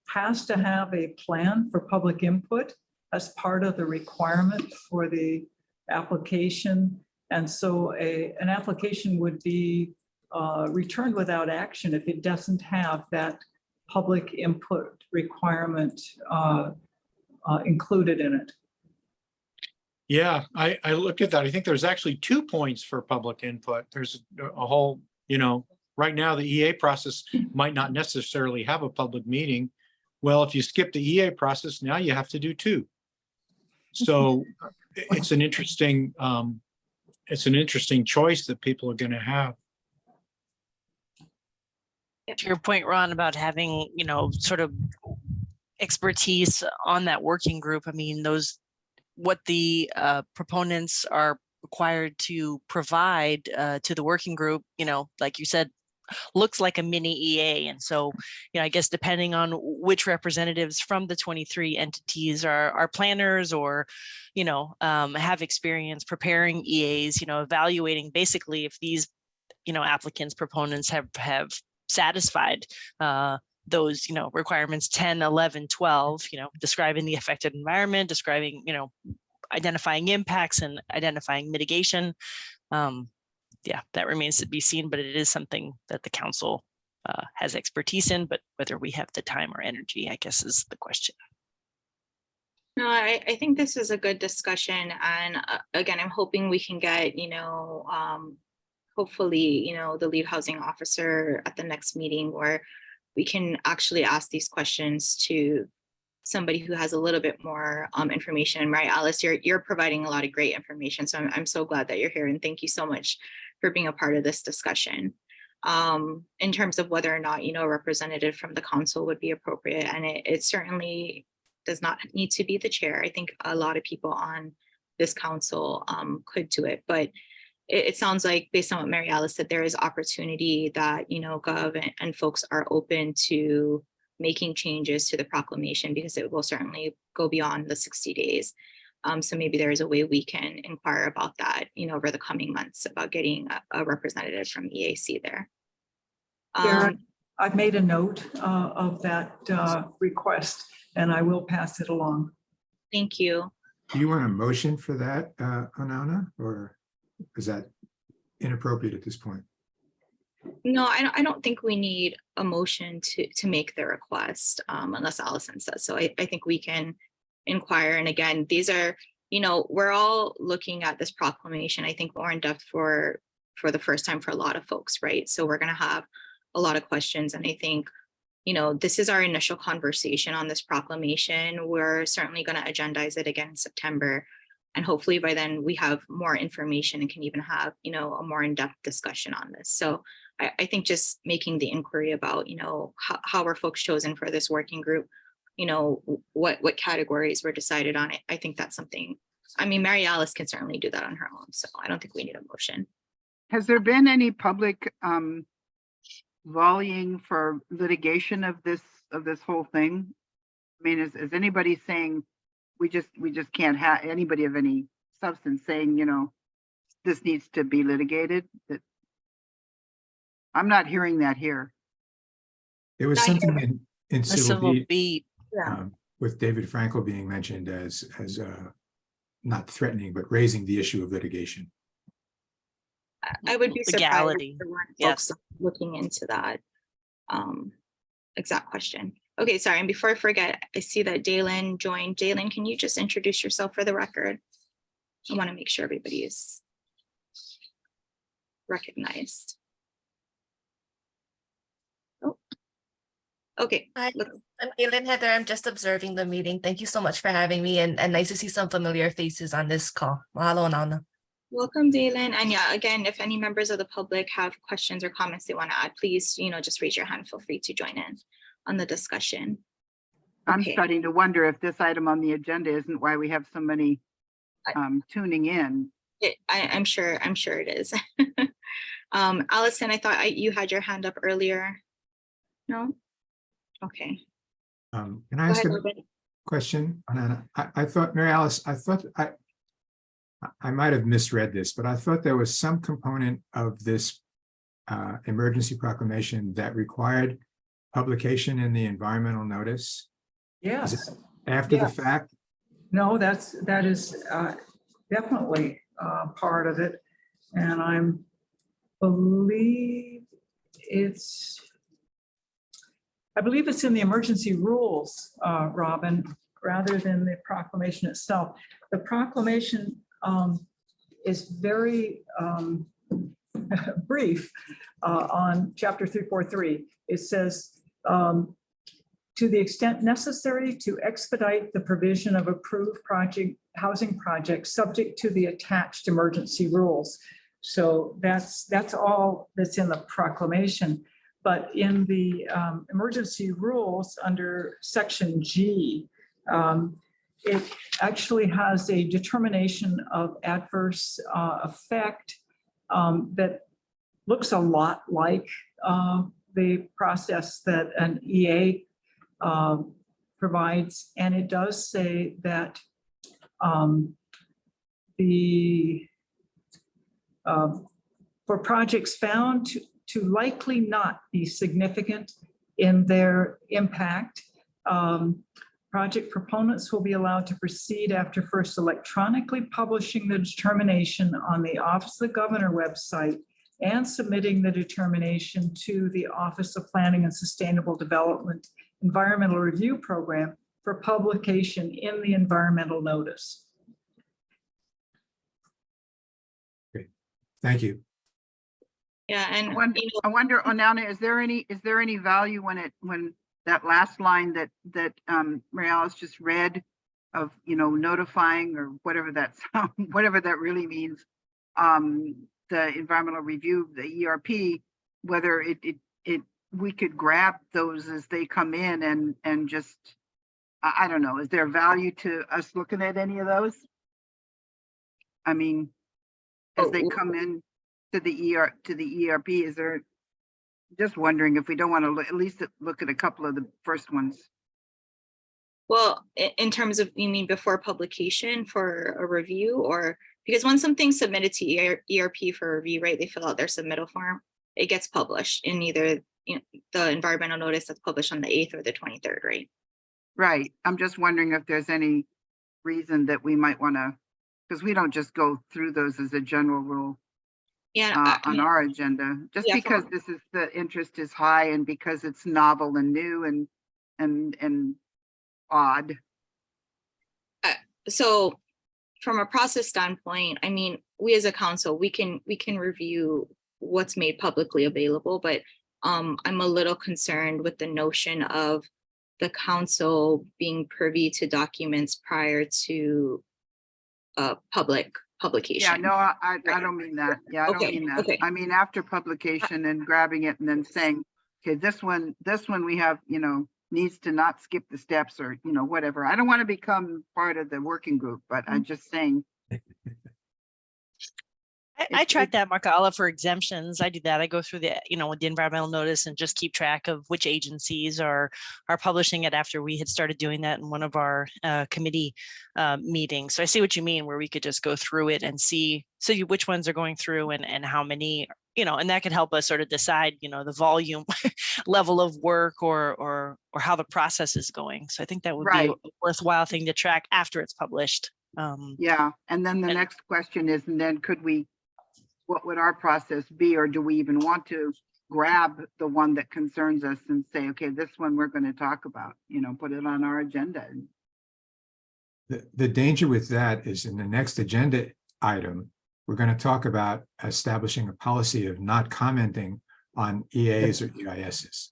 S3: has to have a plan for public input as part of the requirement for the application. And so an application would be returned without action if it doesn't have that public input requirement included in it.
S5: Yeah, I looked at that. I think there's actually 2 points for public input. There's a whole, right now the EA process might not necessarily have a public meeting. Well, if you skip the EA process, now you have to do 2. So it's an interesting choice that people are going to have.
S18: To your point, Ron, about having, sort of expertise on that working group. I mean, what the proponents are required to provide to the working group, like you said, looks like a mini EA. And so, I guess depending on which representatives from the 23 entities are planners or, have experience preparing EAs, evaluating basically if these, applicants, proponents have satisfied those, requirements 10, 11, 12, describing the affected environment, describing, identifying impacts and identifying mitigation. Yeah, that remains to be seen, but it is something that the council has expertise in, but whether we have the time or energy, I guess, is the question.
S1: No, I think this is a good discussion. And again, I'm hoping we can get, hopefully, the lead housing officer at the next meeting where we can actually ask these questions to somebody who has a little bit more information. Right, Alice, you're providing a lot of great information. So I'm so glad that you're here, and thank you so much for being a part of this discussion. In terms of whether or not, a representative from the council would be appropriate. And it certainly does not need to be the chair. I think a lot of people on this council could do it, but it sounds like, based on what Mary Alice said, there is opportunity that, Gov and folks are open to making changes to the proclamation, because it will certainly go beyond the 60 days. So maybe there is a way we can inquire about that, over the coming months, about getting a representative from EAC there.
S3: Karen, I've made a note of that request, and I will pass it along.
S1: Thank you.
S2: Do you want a motion for that, Anana, or is that inappropriate at this point?
S1: No, I don't think we need a motion to make the request, unless Allison says so. I think we can inquire. And again, these are, we're all looking at this proclamation, I think, more in depth for the first time for a lot of folks, right? So we're going to have a lot of questions. And I think, this is our initial conversation on this proclamation. We're certainly going to agendize it again in September. And hopefully by then we have more information and can even have, a more in-depth discussion on this. So I think just making the inquiry about, how were folks chosen for this working group, what categories were decided on it. I think that's something, Mary Alice can certainly do that on her own. So I don't think we need a motion.
S8: Has there been any public volleying for litigation of this whole thing? Is anybody saying we just can't have anybody of any substance saying, this needs to be litigated. That I'm not hearing that here.
S2: There was
S1: Not
S2: something
S1: here.
S2: in
S18: The
S2: civil
S18: civil
S2: B,
S18: beat.
S1: Yeah.
S2: with David Frankel being mentioned as not threatening, but raising the issue of litigation.
S1: I would be surprised if
S18: Legality.
S1: there weren't
S18: Yes.
S1: folks looking into that exact question. Okay, sorry, and before I forget, I see that Dalen joined. Dalen, can you just introduce yourself for the record? I want to make sure everybody is recognized. Oh. Okay.
S4: Hi,
S1: Look,
S4: I'm Galen Heather. I'm just observing the meeting. Thank you so much for having me and nice to see some familiar faces on this call. Mahalo nana.
S1: welcome, Dalen. And yeah, again, if any members of the public have questions or comments they want to add, please, just raise your hand. Feel free to join in on the discussion.
S8: I'm
S1: Okay.
S8: starting to wonder if this item on the agenda isn't why we have so many tuning in.
S1: I'm sure it is. Allison, I thought you had your hand up earlier. No? Okay.
S2: Can I
S1: Go
S2: ask
S1: ahead,
S2: a
S1: Logan.
S2: question? I thought, Mary Alice, I might have misread this, but I thought there was some component of this emergency proclamation that required publication in the environmental notice. Is
S3: Yes.
S2: it after the
S3: Yes.
S2: fact?
S3: No, that is definitely part of it. And I believe it's in the emergency rules, Robin, rather than the proclamation itself. The proclamation is very brief on chapter 343. It says, to the extent necessary to expedite the provision of approved housing projects subject to the attached emergency rules. So that's all that's in the proclamation. But in the emergency rules under section G, it actually has a determination of adverse effect that looks a lot like the process that an EA provides, and it does say that for projects found to likely not be significant in their impact, project proponents will be allowed to proceed after first electronically publishing the determination on the Office of the Governor website and submitting the determination to the Office of Planning and Sustainable Development Environmental Review Program for publication in the environmental notice.
S2: Great. Thank you.
S1: Yeah, and
S8: I wonder, Onana, is there any value when that last line that Mary Alice just read of notifying or whatever that really means, the environmental review, the ERP, whether we could grab those as they come in and just, I don't know, is there value to us looking at any of those? I mean, as they come in to the ERP, is there, just wondering if we don't want to at least look at a couple of the first ones.
S1: well, in terms of, you mean before publication for a review, or because when something's submitted to ERP for review, right, they fill out their submittal form, it gets published in either the environmental notice that's published on the 8th or the 23rd, right?
S8: Right. I'm just wondering if there's any reason that we might want to, because we don't just go through those as a general rule.
S1: Yeah,
S8: on our agenda, just because the interest is high and because it's novel and new and odd.
S1: So from a process standpoint, I mean, we as a council, we can review what's made publicly available, but I'm a little concerned with the notion of the council being privy to documents prior to publication.
S8: Yeah, no, I don't mean that. Yeah, I don't mean that.
S1: Okay.
S8: I mean after publication and grabbing it and then saying, okay, this one we have, needs to not skip the steps or, whatever. I don't want to become part of the working group, but I'm just saying.
S18: I track that, Markala, for exemptions. I do that. I go through the, with the environmental notice and just keep track of which agencies are publishing it after we had started doing that in one of our committee meetings. So I see what you mean, where we could just go through it and see which ones are going through and how many, and that could help us sort of decide, the volume level of work or how the process is going. So I think that would be a worthwhile thing to track after it's published.
S8: Yeah, and then the next question is, and then what would our process be, or do we even want to grab the one that concerns us and say, okay, this one we're going to talk about, put it on our agenda?
S2: The danger with that is in the next agenda item, we're going to talk about establishing a policy of not commenting on EAs or EISs.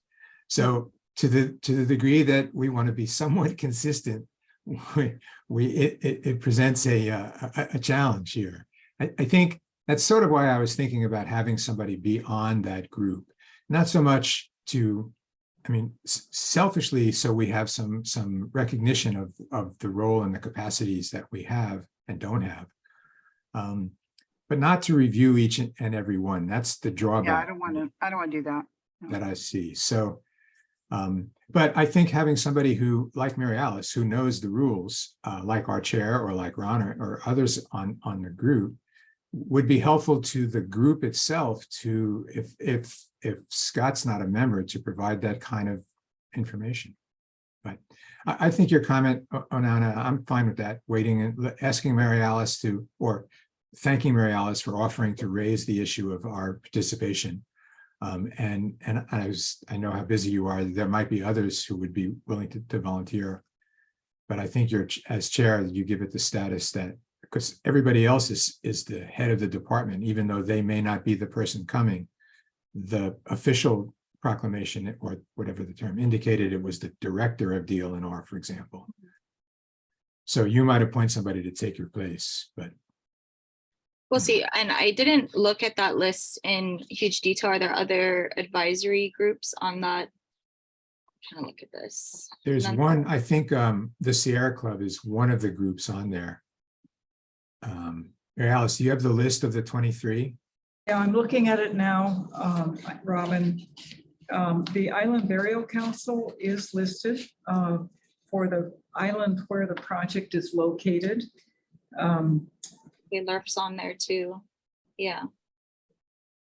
S2: So to the degree that we want to be somewhat consistent, it presents a challenge here. I think that's sort of why I was thinking about having somebody be on that group, not so much selfishly, so we have some recognition of the role and the capacities that we have and don't have, but not to review each and every one. That's the drawback.
S8: Yeah, I don't want to do that.
S2: That I see. So, but I think having somebody who, like Mary Alice, who knows the rules, like our chair or like Ron or others on the group, would be helpful to the group itself to, if Scott's not a member, to provide that kind of information. But I think your comment, Onana, I'm fine with that, waiting and asking Mary Alice or thanking Mary Alice for offering to raise the issue of our participation. And I know how busy you are. There might be others who would be willing to volunteer. But I think as chair, you give it the status that, because everybody else is the head of the department, even though they may not be the person coming. The official proclamation, or whatever the term indicated, it was the director of DLNR, for example. So you might appoint somebody to take your place, but.
S1: We'll see. And I didn't look at that list in huge detail. Are there other advisory groups on that? I'm trying to look at this.
S2: There's one, I think the Sierra Club is one of the groups on there. Mary Alice, do you have the list of the 23?
S3: Yeah, I'm looking at it now, Robin. The Island Burial Council is listed for the island where the project is located.
S1: LURF's on there too. Yeah.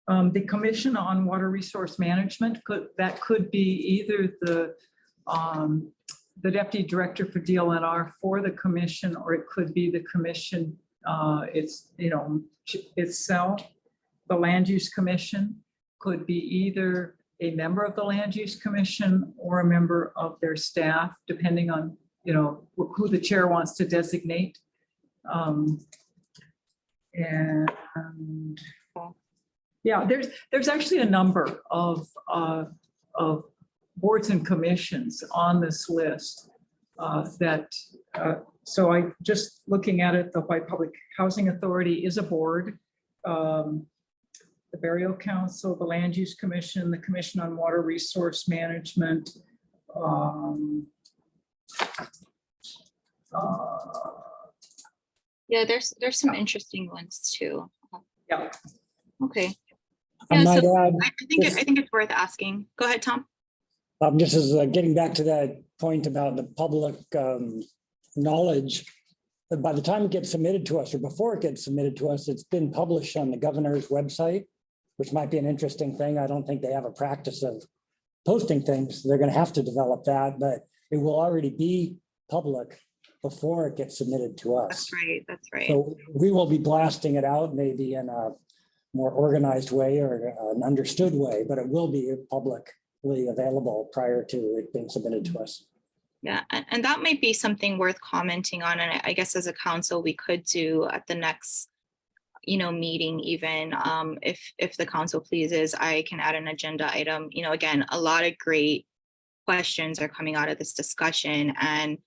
S3: The Commission on Water Resource Management could be either the Deputy Director for DLNR for the Commission, or it could be the Commission itself. The Land Use Commission could be either a member of the Land Use Commission or a member of their staff, depending on who the chair wants to designate. And yeah, there's actually a number of boards and commissions on this list so I just looking at it, the Hawaii Public Housing Authority is a board. The Burial Council, the Land Use Commission, the Commission on Water Resource Management.
S1: Yeah, there's some interesting ones too.
S3: Yeah.
S1: Okay.
S11: I
S1: Yeah,
S11: might
S1: so
S11: add,
S1: I think it's worth asking. Go ahead, Tom.
S11: just as getting back to that point about the public knowledge, by the time it gets submitted to us, or before it gets submitted to us, it's been published on the governor's website, which might be an interesting thing. I don't think they have a practice of posting things. They're going to have to develop that, but it will already be public before it gets submitted to us.
S1: That's right. That's right.
S11: So we will be blasting it out maybe in a more organized way or an understood way, but it will be publicly available prior to it being submitted to us.
S1: Yeah, and that might be something worth commenting on. And I guess as a council, we could do at the next, meeting, even if the council pleases, I can add an agenda item. Again, a lot of great questions are coming out of this discussion, and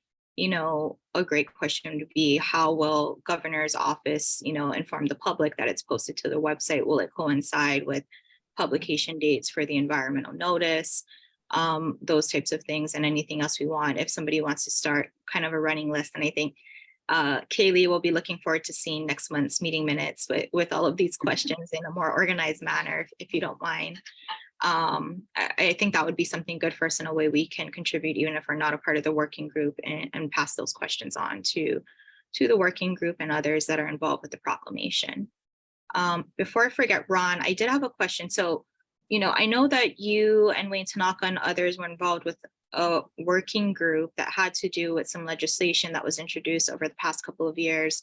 S1: a great question would be, how will governor's office, inform the public that it's posted to the website? Will it coincide with publication dates for the environmental notice? Those types of things, and anything else we want. If somebody wants to start kind of a running list, and I think Kaylee will be looking forward to seeing next month's meeting minutes with all of these questions in a more organized manner, if you don't mind. I think that would be something good for us in a way we can contribute, even if we're not a part of the working group, and pass those questions on to the working group and others that are involved with the proclamation. Before I forget, Ron, I did have a question. So, I know that you and Wayne Tanaka and others were involved with a working group that had to do with some legislation that was introduced over the past couple of years,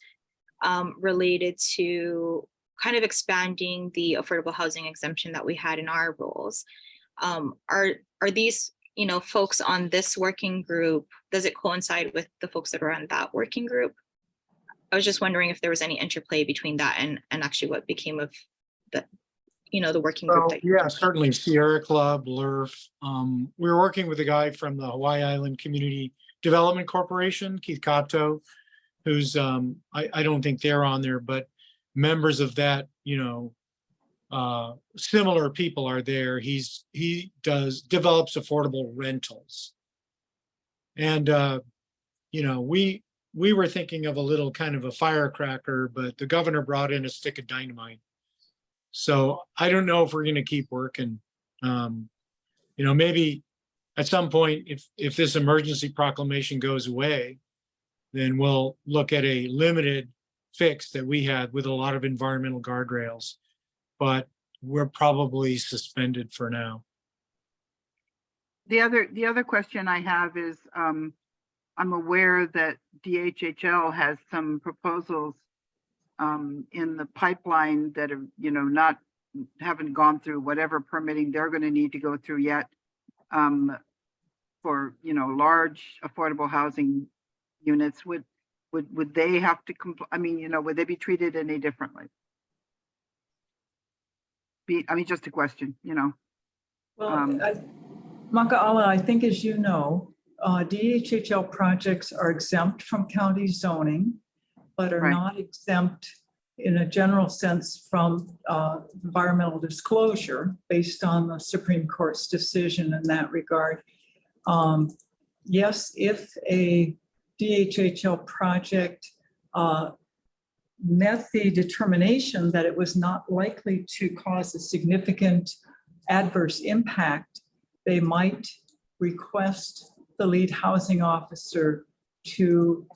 S1: related to kind of expanding the affordable housing exemption that we had in our rules. Are these, folks on this working group, does it coincide with the folks that are on that working group? I was just wondering if there was any interplay between that and actually what became of the, the working group.
S5: Well, yeah, certainly Sierra Club, LURF. We were working with a guy from the Hawaii Island Community Development Corporation, Keith Kato, who's, I don't think they're on there, but members of that, similar people are there. He develops affordable rentals. And, we were thinking of a little kind of a firecracker, but the governor brought in a stick of dynamite. So I don't know if we're going to keep working. Maybe at some point, if this emergency proclamation goes away, then we'll look at a limited fix that we had with a lot of environmental guardrails, but we're probably suspended for now.
S8: The other question I have is, I'm aware that DHHL has some proposals in the pipeline that have, haven't gone through whatever permitting they're going to need to go through yet, for large affordable housing units. Would they have to comply? I mean, would they be treated any differently? Just a question.
S3: Well, Makaala, I think, as you know, DHHL projects are exempt from county zoning, but are not exempt in a general sense from environmental disclosure based on the Supreme Court's decision in that regard. Yes, if a DHHL project met the determination that it was not likely to cause a significant adverse impact, they might request the lead housing officer to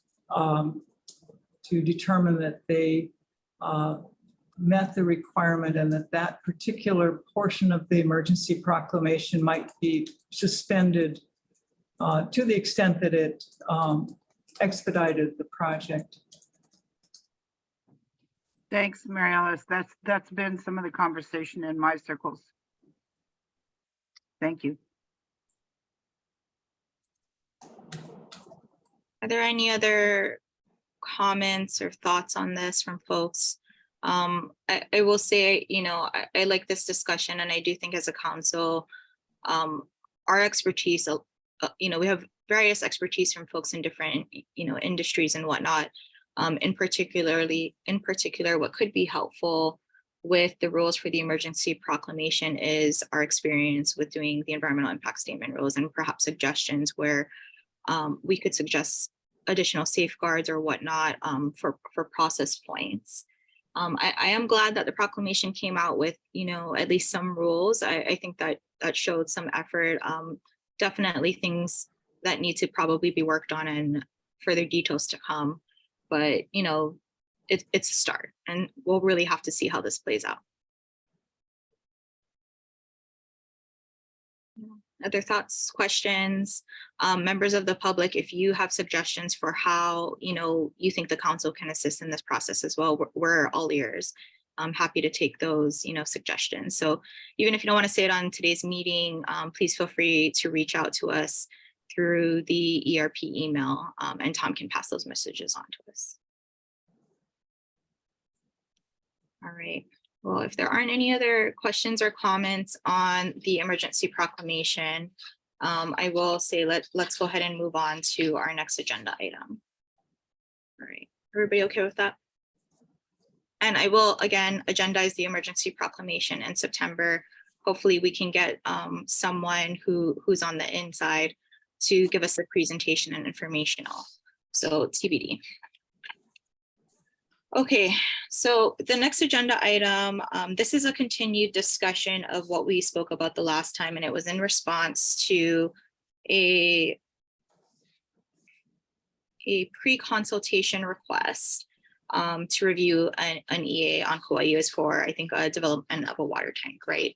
S3: determine that they met the requirement and that particular portion of the emergency proclamation might be suspended to the extent that it expedited the project.
S8: Thanks, Mary Alice. That's been some of the conversation in my circles. Thank you.
S1: Are there any other comments or thoughts on this from folks? I will say, I like this discussion, and I do think as a council, our expertise, we have various expertise from folks in different, industries and whatnot. In particular, what could be helpful with the rules for the emergency proclamation is our experience with doing the environmental impact statement rules, and perhaps suggestions where we could suggest additional safeguards or whatnot for process points. I am glad that the proclamation came out with, at least some rules. I think that showed some effort. Definitely things that need to probably be worked on and further details to come. But, it's a start, and we'll really have to see how this plays out. Other thoughts, questions, members of the public, if you have suggestions for how, you think the council can assist in this process as well, we're all ears. I'm happy to take those, suggestions. So even if you don't want to say it on today's meeting, please feel free to reach out to us through the ERP email, and Tom can pass those messages on to us. All right. Well, if there aren't any other questions or comments on the emergency proclamation, I will say let's go ahead and move on to our next agenda item. All right, everybody okay with that? And I will again agendize the emergency proclamation in September. Hopefully we can get someone who's on the inside to give us a presentation and informational. So TBD. Okay, so the next agenda item, this is a continued discussion of what we spoke about the last time, and it was in response to a pre-consultation request to review an EA on Kauai is for, I think, a development of a water tank, right?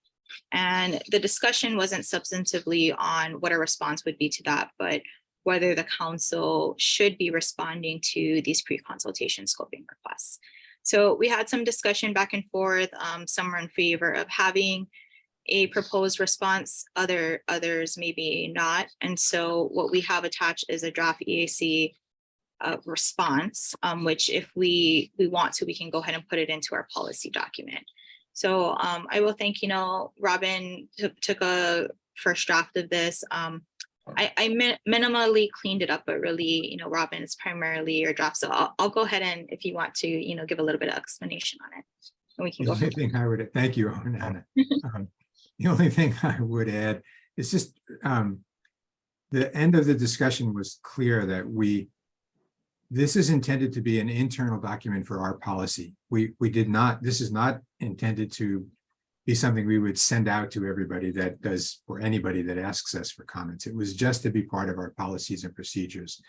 S1: And the discussion wasn't substantively on what a response would be to that, but whether the council should be responding to these pre-consultation scoping requests. So we had some discussion back and forth. Some were in favor of having a proposed response, others maybe not. And so what we have attached is a draft EAC response, which if we want to, we can go ahead and put it into our policy document. So I will thank, Robin took a first draft of this. I minimally cleaned it up, but really, Robin is primarily your draft. So I'll go ahead and if you want to, give a little bit of explanation on it. And we can
S2: The
S1: go
S2: only
S1: from
S2: thing I would, thank you, Nana. The only thing I would add is just the end of the discussion was clear that this is intended to be an internal document for our policy. This is not intended to be something we would send out to everybody that does, or anybody that asks us for comments. It was just to be part of our policies and procedures.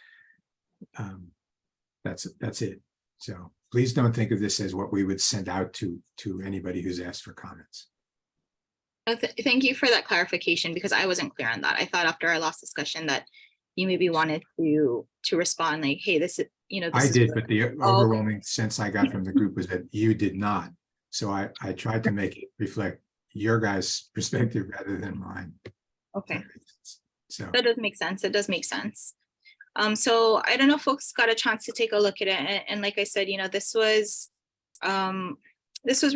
S2: That's it. So please don't think of this as what we would send out to anybody who's asked for comments.
S1: Thank you for that clarification, because I wasn't clear on that. I thought after our last discussion that you maybe wanted to respond like, hey, this is,
S2: I did, but the overwhelming sense I got from the group was that you did not. So I tried to make it reflect your guys' perspective rather than mine.
S1: Okay.
S2: So
S1: that does make sense. It does make sense. So I don't know if folks got a chance to take a look at it. And like I said, this was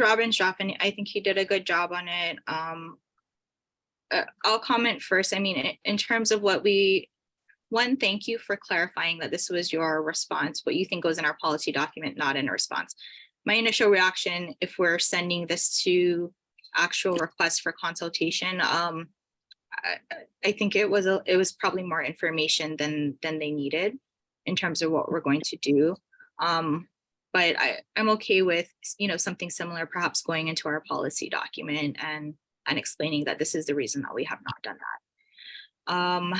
S1: Robin's draft, and I think he did a good job on it. I'll comment first. I mean, in terms of thank you for clarifying that this was your response, what you think goes in our policy document, not in a response. My initial reaction, if we're sending this to actual requests for consultation, I think it was probably more information than they needed in terms of what we're going to do. But I'm okay with, something similar, perhaps going into our policy document and explaining that this is the reason that we have not done that.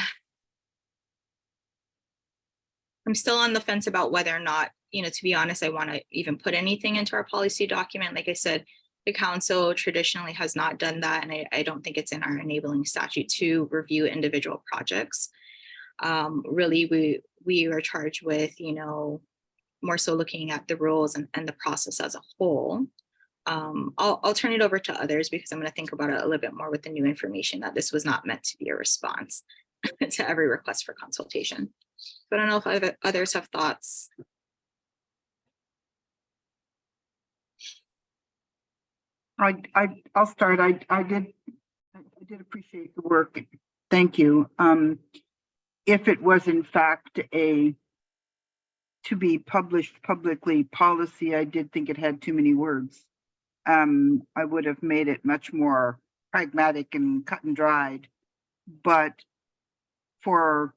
S1: I'm still on the fence about whether or not, to be honest, I want to even put anything into our policy document. Like I said, the council traditionally has not done that, and I don't think it's in our enabling statute to review individual projects. Really, we are charged with, more so looking at the rules and the process as a whole. I'll turn it over to others because I'm going to think about it a little bit more with the new information that this was not meant to be a response to every request for consultation. But I don't know if others have thoughts.
S8: I'll start. I did appreciate the work. Thank you. If it was in fact a to be published publicly policy, I did think it had too many words. I would have made it much more pragmatic and cut and dried. But for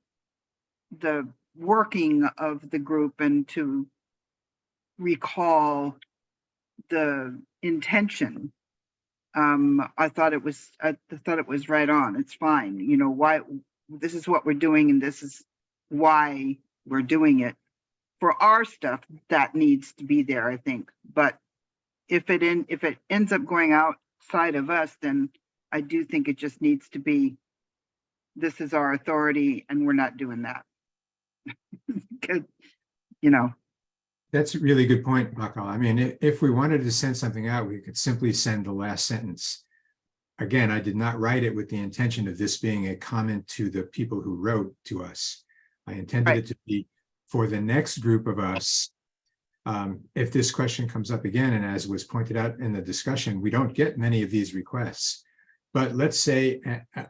S8: the working of the group and to recall the intention, I thought it was right on. It's fine. Why this is what we're doing and this is why we're doing it. For our stuff, that needs to be there, I think. But if it ends up going outside of us, then I do think it just needs to be, this is our authority and we're not doing that. Because,
S2: that's a really good point, Buckle. I mean, if we wanted to send something out, we could simply send the last sentence. Again, I did not write it with the intention of this being a comment to the people who wrote to us. I intended it to be for the next group of us. If this question comes up again, and as was pointed out in the discussion, we don't get many of these requests. But let's say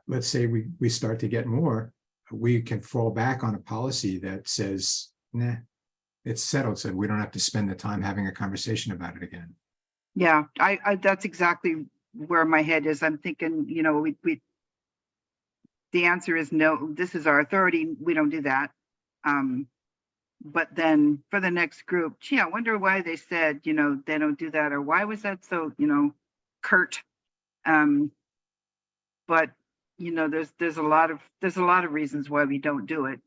S2: we start to get more, we can fall back on a policy that says, nah, it's settled, so we don't have to spend the time having a conversation about it again.
S8: Yeah, I that's exactly where my head is. I'm thinking, the answer is no, this is our authority. We don't do that. But then for the next group, gee, I wonder why they said, you know, they don't do that, or why was that so, you know, curt? But you know, there's a lot of reasons why we don't do it.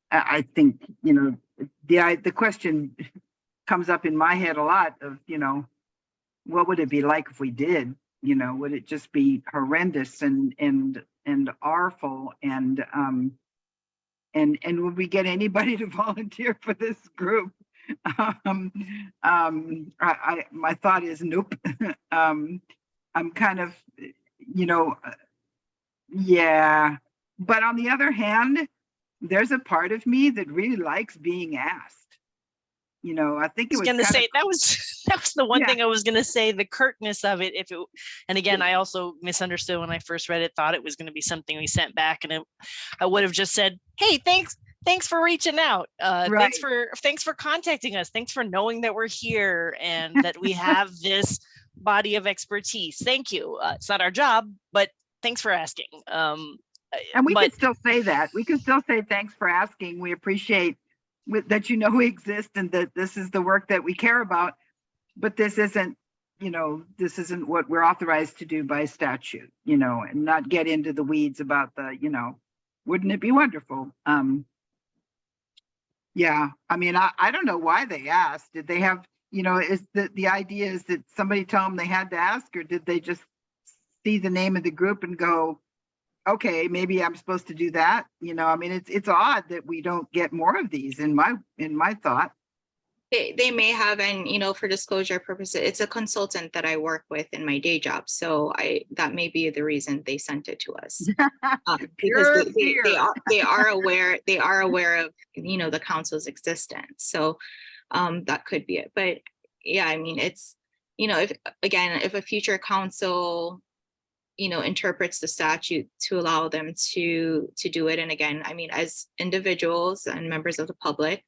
S8: I think, you know, the question comes up in my head a lot of, you know, what would it be like if we did? You know, would it just be horrendous and awful, and would we get anybody to volunteer for this group? My thought is nope. I'm kind of, you know, yeah. But on the other hand, there's a part of me that really likes being asked. You know, I think it was
S18: gonna
S8: kind
S18: say
S8: of,
S18: that was the one
S8: Yeah.
S18: thing I was gonna say, the curtness of it. If it, and again, I also misunderstood when I first read it, thought it was gonna be something we sent back, and I would have just said, hey, thanks for reaching out.
S8: Right.
S18: Thanks for contacting us. Thanks for knowing that we're here and that we have this body of expertise. Thank you. It's not our job, but thanks for asking.
S8: And we could still say that. We could still say thanks for asking. We appreciate that you know we exist and that this is the work that we care about. But this isn't, you know, this isn't what we're authorized to do by statute, you know, and not get into the weeds about the, you know, wouldn't it be wonderful? Yeah, I mean, I don't know why they asked. Did they have, you know, is the idea is that somebody tell them they had to ask, or did they just see the name of the group and go, okay, maybe I'm supposed to do that? You know, I mean, it's odd that we don't get more of these in my thought.
S1: They may have, and you know, for disclosure purposes, it's a consultant that I work with in my day job, so that may be the reason they sent it to us. Because they are aware of, you know, the council's existence, so that could be it. But yeah, I mean, it's, you know, if a future council, you know, interprets the statute to allow them to do it, and again, I mean, as individuals and members of the public,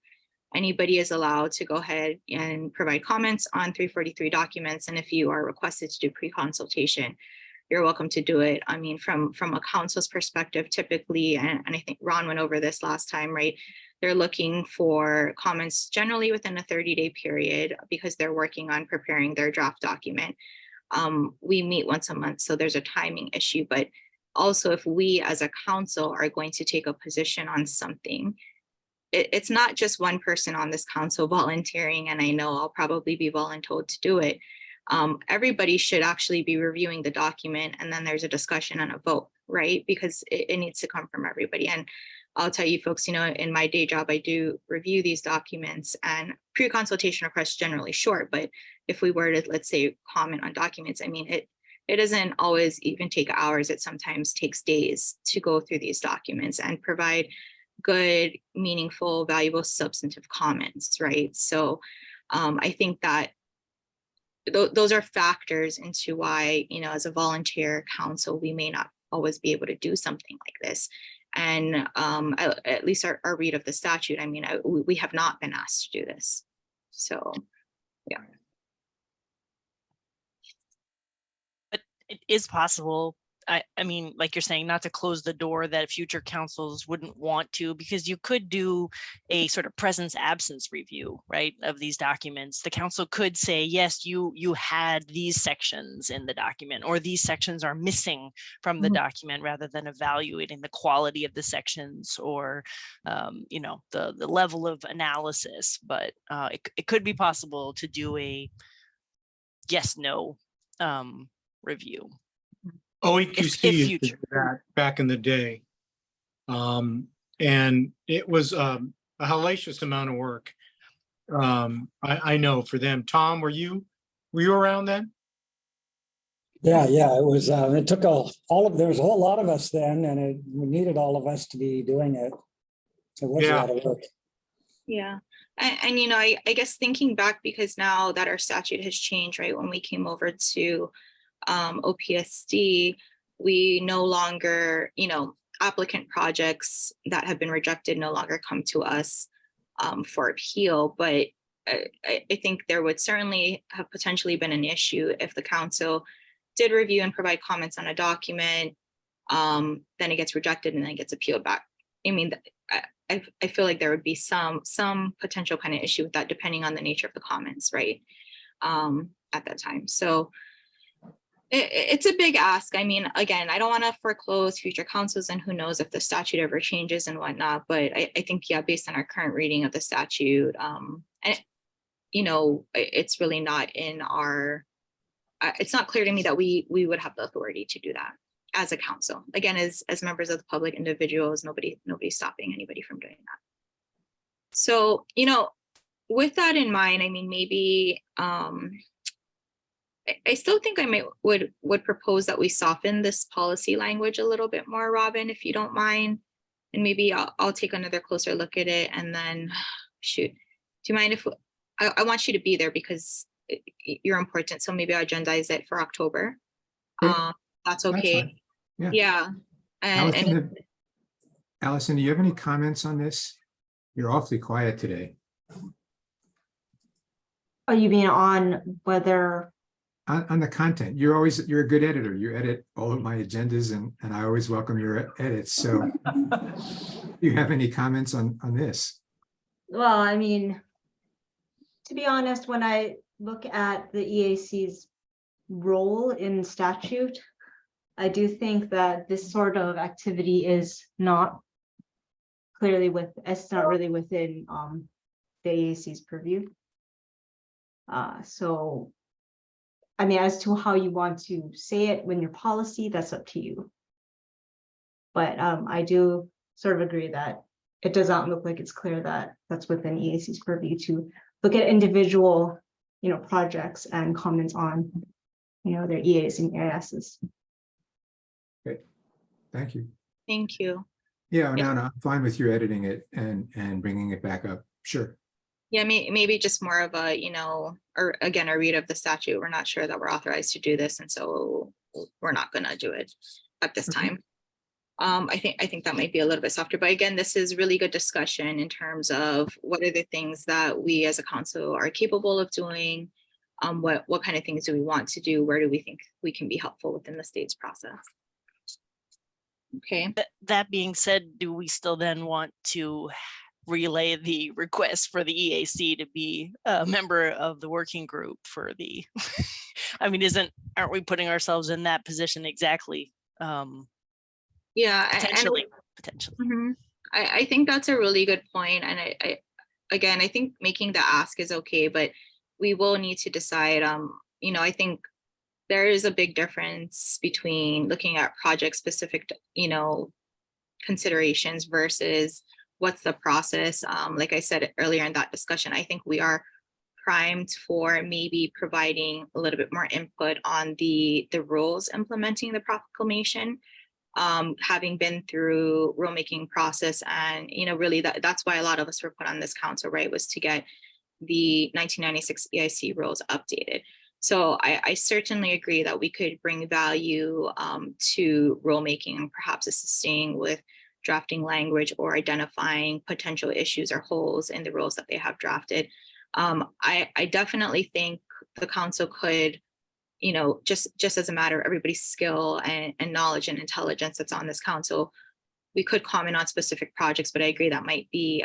S1: anybody is allowed to go ahead and provide comments on 343 documents. And if you are requested to do pre-consultation, you're welcome to do it. I mean, from a council's perspective, typically, and I think Ron went over this last time, right? They're looking for comments generally within a 30-day period because they're working on preparing their draft document. We meet once a month, so there's a timing issue. But also, if we as a council are going to take a position on something, it's not just one person on this council volunteering, and I know I'll probably be voluntold to do it. Everybody should actually be reviewing the document, and then there's a discussion and a vote, right? Because it needs to come from everybody. And I'll tell you folks, you know, in my day job, I do review these documents, and pre-consultation requests generally short, but if we were to, let's say, comment on documents, I mean, it doesn't always even take hours. It sometimes takes days to go through these documents and provide good, meaningful, valuable, substantive comments, right? So I think that those are factors into why, you know, as a volunteer council, we may not always be able to do something like this. And at least our read of the statute, I mean, we have not been asked to do this. So, yeah.
S18: But it is possible. I mean, like you're saying, not to close the door that future councils wouldn't want to, because you could do a sort of presence absence review, right, of these documents. The council could say, yes, you had these sections in the document, or these sections are missing from the document, rather than evaluating the quality of the sections or, you know, the level of analysis. But it could be possible to do a yes, no review.
S5: OEQC used to do that back in the day. And it was a hellacious amount of work. I know for them. Tom, were you around then?
S11: Yeah, it was, it took there was a whole lot of us then, and we needed all of us to be doing it. It was a lot of work.
S1: Yeah. And you know, I guess thinking back, because now that our statute has changed, right, when we came over to OPSD, we no longer, you know, applicant projects that have been rejected no longer come to us for appeal. But I think there would certainly have potentially been an issue if the council did review and provide comments on a document, then it gets rejected and then it gets appealed back. I mean, I feel like there would be some potential kind of issue with that depending on the nature of the comments, right? At that time. So it's a big ask. I mean, again, I don't want to foreclose future councils, and who knows if the statute ever changes and whatnot, but I think, yeah, based on our current reading of the statute, and you know, it's really not in our, it's not clear to me that we would have the authority to do that as a council. Again, as members of the public, individuals, nobody's stopping anybody from doing that. So, you know, with that in mind, I mean, maybe I still think I would propose that we soften this policy language a little bit more, Robin, if you don't mind. And maybe I'll take another closer look at it, and then shoot. Do you mind if I want you to be there because you're important. So maybe I'll agendize it for October.
S2: Okay.
S1: That's
S2: That's
S1: okay.
S2: fine. Yeah.
S1: Yeah.
S2: Allison, do you have any comments on this? You're awfully quiet today.
S21: Oh, you mean on whether?
S2: On the content, you're a good editor. You edit all of my agendas, and I always welcome your edits. So do you have any comments on this?
S21: Well, I mean, to be honest, when I look at the EAC's role in statute, I do think that this sort of activity is not clearly it's not really within the EAC's purview. So, I mean, as to how you want to say it when your policy, that's up to you. But I do sort of agree that it does not look like it's clear that that's within EAC's purview to look at individual, you know, projects and comments on, you know, their EAs and EISs.
S2: Okay, thank you.
S1: Thank you.
S2: Yeah, no, I'm fine with you editing it and bringing it back up. Sure.
S1: Yeah, maybe just more of a, you know, or again, a read of the statute. We're not sure that we're authorized to do this, and so we're not going to do it at this time. I think that might be a little bit softer, but again, this is really good discussion in terms of what are the things that we as a council are capable of doing. What kind of things do we want to do? Where do we think we can be helpful within the state's process? Okay.
S18: That being said, do we still then want to relay the request for the EAC to be a member of the working group for the, I mean, aren't we putting ourselves in that position exactly?
S1: Yeah,
S18: potentially.
S1: I think that's a really good point. And I think making the ask is okay, but we will need to decide, you know, I think there is a big difference between looking at project specific, you know, considerations versus what's the process. Like I said earlier in that discussion, I think we are primed for maybe providing a little bit more input on the rules implementing the proclamation, having been through rulemaking process. And, you know, really that's why a lot of us were put on this council, right, was to get the 1996 EIC rules updated. So I certainly agree that we could bring value to rulemaking and perhaps assisting with drafting language or identifying potential issues or holes in the rules that they have drafted. I definitely think the council could, you know, just as a matter of everybody's skill and knowledge and intelligence that's on this council, we could comment on specific projects, but I agree that might be,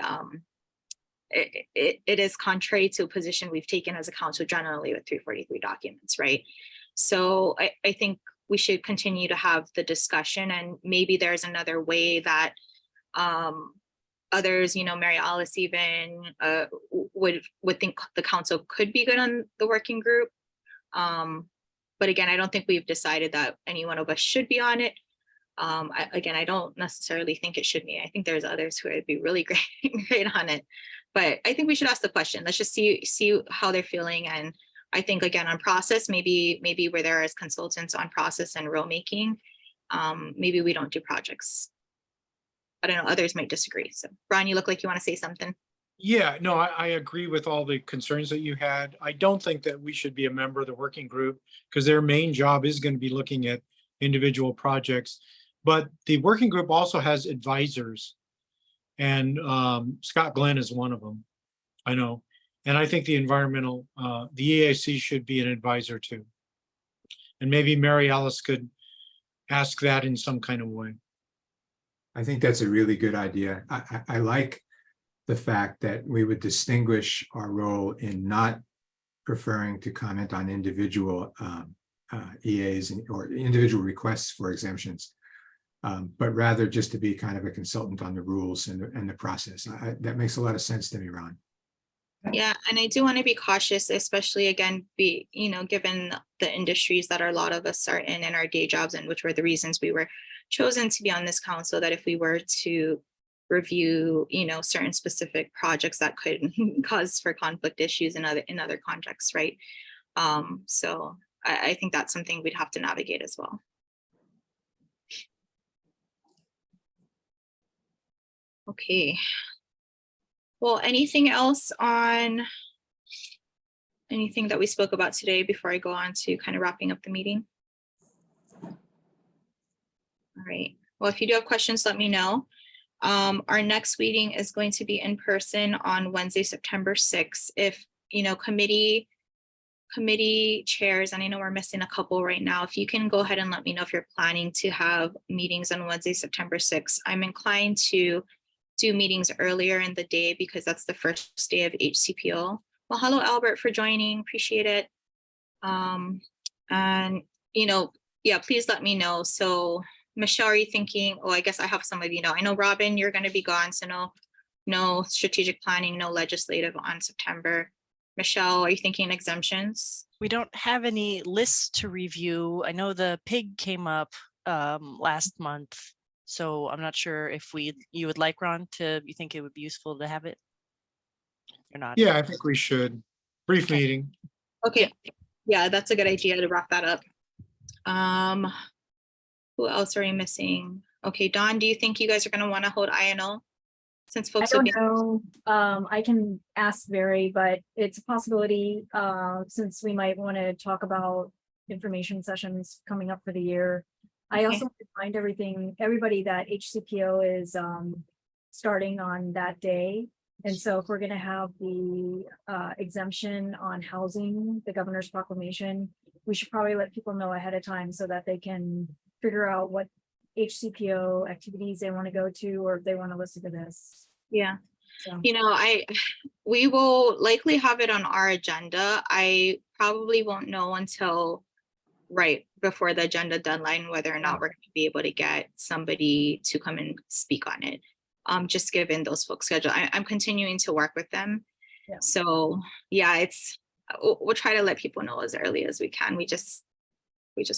S1: it is contrary to a position we've taken as a council generally with 343 documents, right? So I think we should continue to have the discussion, and maybe there's another way that others, you know, Mary Alice even would think the council could be good on the working group. But again, I don't think we've decided that any one of us should be on it. I don't necessarily think it should be. I think there's others who would be really great on it. But I think we should ask the question. Let's just see how they're feeling. And I think, again, on process, maybe where there is consultants on process and rulemaking, maybe we don't do projects. I don't know, others might disagree. So Brian, you look like you want to say something.
S5: Yeah, no, I agree with all the concerns that you had. I don't think that we should be a member of the working group because their main job is going to be looking at individual projects. But the working group also has advisors, and Scott Glenn is one of them, I know. And I think the EAC should be an advisor too. And maybe Mary Alice could ask that in some kind of way.
S2: I think that's a really good idea. I like the fact that we would distinguish our role in not preferring to comment on individual EAs or individual requests for exemptions, but rather just to be kind of a consultant on the rules and the process. That makes a lot of sense to me, Ron.
S1: Yeah, and I do want to be cautious, especially again, given the industries that a lot of us are in our day jobs, and which were the reasons we were chosen to be on this council, that if we were to review, certain specific projects that could cause for conflict issues in other contexts, right? So I think that's something we'd have to navigate as well. Okay. Well, anything else on anything that we spoke about today before I go on to kind of wrapping up the meeting? All right. Well, if you do have questions, let me know. Our next meeting is going to be in person on Wednesday, September 6th. If, committee chairs, and I know we're missing a couple right now, if you can go ahead and let me know if you're planning to have meetings on Wednesday, September 6th. I'm inclined to do meetings earlier in the day because that's the first day of HCPO. Well, hello, Albert, for joining. Appreciate it. And, yeah, please let me know. So Michelle, are you thinking, oh, I guess I have some of I know Robin, you're going to be gone. So no strategic planning, no legislative on September. Michelle, are you thinking exemptions?
S18: We don't have any lists to review. I know the pig came up last month. So I'm not sure if you would like, Ron, you think it would be useful to have it or not?
S5: Yeah, I think we should. Brief meeting.
S1: Okay. Yeah, that's a good idea to wrap that up. Who else are we missing? Okay, Dawn, do you think you guys are going to want to hold INO since folks
S9: I
S1: will
S9: don't
S1: be?
S9: know. I can ask Barry, but it's a possibility since we might want to talk about information sessions coming up for the year. I also want to remind everybody that HCPO is starting on that day. And so if we're going to have the exemption on housing, the governor's proclamation, we should probably let people know ahead of time so that they can figure out what HCPO activities they want to go to, or if they want to listen to this.
S1: Yeah.
S9: So.
S1: We will likely have it on our agenda. I probably won't know until right before the agenda deadline whether or not we're going to be able to get somebody to come and speak on it. Just given those folks' schedule, I'm continuing to work with them.
S9: Yeah.
S1: So yeah, we'll try to let people know as early as we can. We just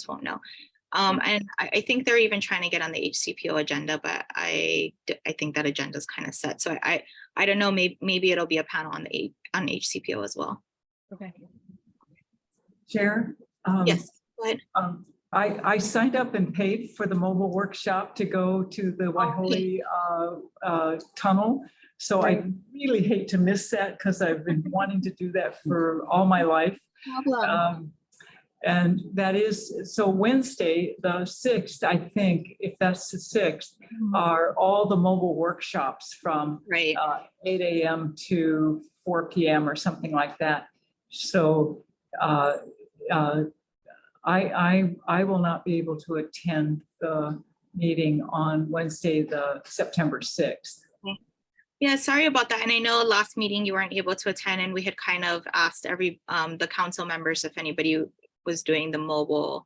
S1: won't know. And I think they're even trying to get on the HCPO agenda, but I think that agenda is kind of set. So I don't know, maybe it'll be a panel on HCPO as well.
S3: Okay. Chair?
S1: Yes, go ahead.
S3: I signed up and paid for the mobile workshop to go to the Waiholi tunnel. So I really hate to miss that because I've been wanting to do that for all my life. And that is, so Wednesday, the 6th, I think, if that's the 6th, are all the mobile workshops from 8 a.m. to 4 p.m. or something like that. So I will not be able to attend the meeting on Wednesday, the September 6th.
S1: Yeah, sorry about that. And I know last meeting you weren't able to attend, and we had kind of asked the council members if anybody was doing the mobile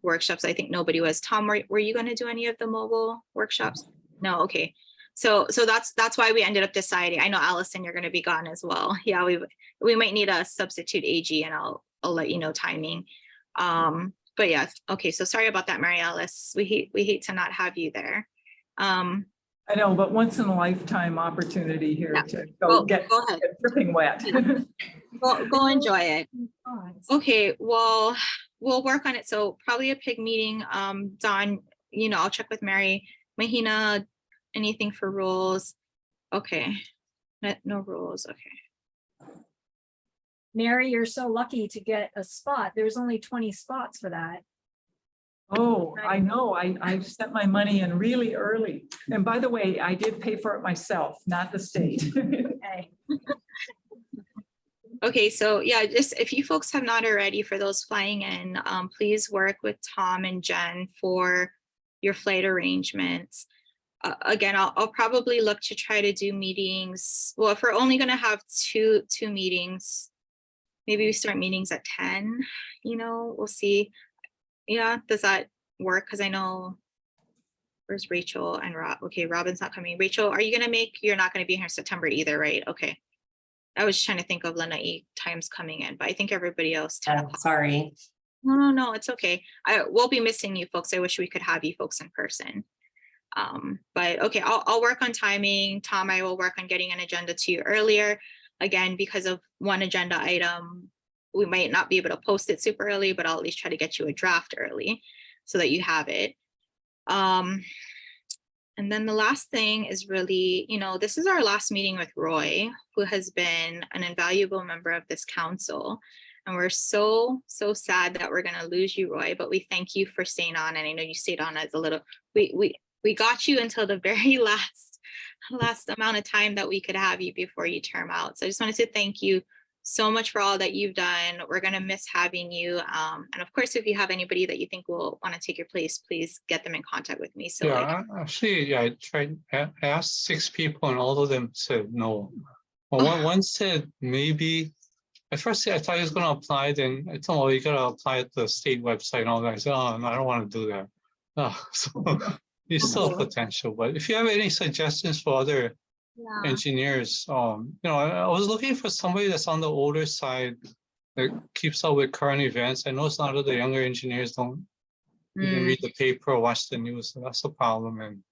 S1: workshops. I think nobody was. Tom, were you going to do any of the mobile workshops? No, okay. So that's why we ended up deciding. I know Allison, you're going to be gone as well. Yeah, we might need a substitute AG, and I'll let you know timing. But yeah, okay. So sorry about that, Mary Alice. We hate to not have you there.
S3: I know, but once in a lifetime opportunity here to go get dripping wet.
S1: Go enjoy it. Okay, well, we'll work on it. So probably a pig meeting. Dawn, I'll check with Mary. Mahina, anything for rules? Okay, no rules. Okay.
S9: Mary, you're so lucky to get a spot. There's only 20 spots for that.
S3: Oh, I know. I sent my money in really early. And by the way, I did pay for it myself, not the state.
S9: Okay.
S1: Okay, so yeah, just if you folks have not already, for those flying in, please work with Tom and Jen for your flight arrangements. again, I'll probably look to try to do meetings. Well, if we're only gonna have two meetings, maybe we start meetings at 10, we'll see. Yeah, does that work? Because I know, where's Rachel and Rob? Okay, Robin's not coming. Rachel, are you gonna you're not gonna be here in September either, right? Okay. I was trying to think of Lanai times coming in, but I think everybody else.
S7: Sorry.
S1: No, it's okay. We'll be missing you folks. I wish we could have you folks in person. But okay, I'll work on timing. Tom, I will work on getting an agenda to you earlier. Again, because of one agenda item, we might not be able to post it super early, but I'll at least try to get you a draft early so that you have it. And then the last thing is really, this is our last meeting with Roy, who has been an invaluable member of this council. And we're so sad that we're going to lose you, Roy, but we thank you for staying on. And I know you stayed on as a little, we got you until the very last amount of time that we could have you before you term out. So I just wanted to thank you so much for all that you've done. We're going to miss having you. And of course, if you have anybody that you think will want to take your place, please get them in contact with me. So
S6: I tried, I asked 6 people and all of them said no. Well, one said maybe. At first, I thought he was going to apply. Then I told him, you got to apply at the state website and all that. I said, oh, no, I don't want to do that. So he's still a potential. But if you have any suggestions for other engineers, I was looking for somebody that's on the older side that keeps up with current events. I know some of the younger engineers don't even read the paper or watch the news. So that's a problem. And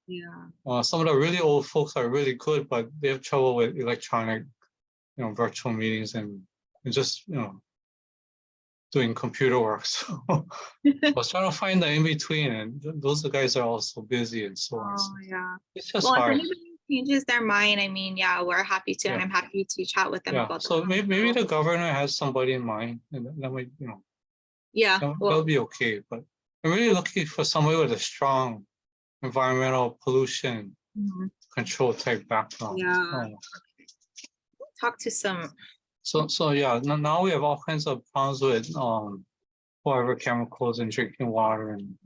S6: some of the really old folks are really good, but they have trouble with electronic, virtual meetings and just, doing computer work. So I was trying to find the in between, and those guys are also busy and so on. It's just hard.
S1: If anybody changes their mind, I mean, we're happy to, and I'm happy to chat with them about
S6: so maybe the governor has somebody in mind, and that might, that'll be okay. But I'm really looking for somebody with a strong environmental pollution control type background.
S1: Talk to some.
S6: So now we have all kinds of problems with whatever chemicals in drinking water and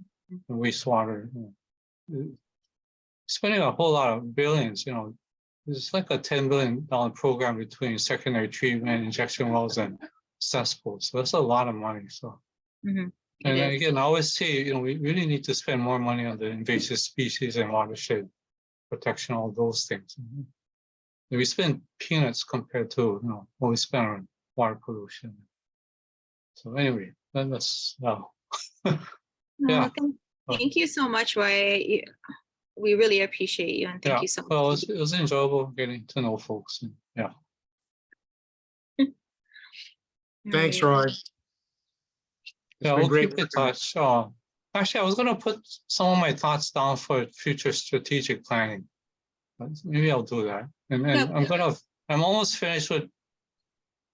S6: wastewater. Spending a whole lot of billions, it's like a $10 billion program between secondary treatment, injection wells, and cesspools. So that's a lot of money. So, and again, I always say, we really need to spend more money on the invasive species and watershed protection, all those things. We spend peanuts compared to what we spend on water pollution. So anyway, that's
S1: Thank you so much, Roy. We really appreciate you, and thank you so much.
S6: Well, it was enjoyable getting to know folks. And,
S5: Thanks, Roy.
S6: We'll keep in touch. Actually, I was going to put some of my thoughts down for future strategic planning. But maybe I'll do that. And I'm almost finished with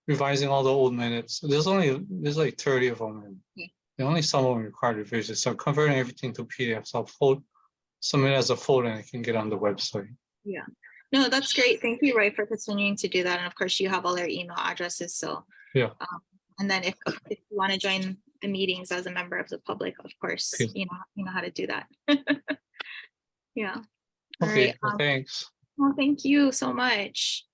S6: revising all the old minutes. There's like 30 of them. And only some of them require revisions. So I'm converting everything to PDF. So I'll submit as a folder and I can get on the website.
S1: No, that's great. Thank you, Roy, for continuing to do that. And of course, you have all their email addresses. So and then if you want to join the meetings as a member of the public, of course, you know how to do that.
S6: Okay, thanks.
S1: Well, thank you so much.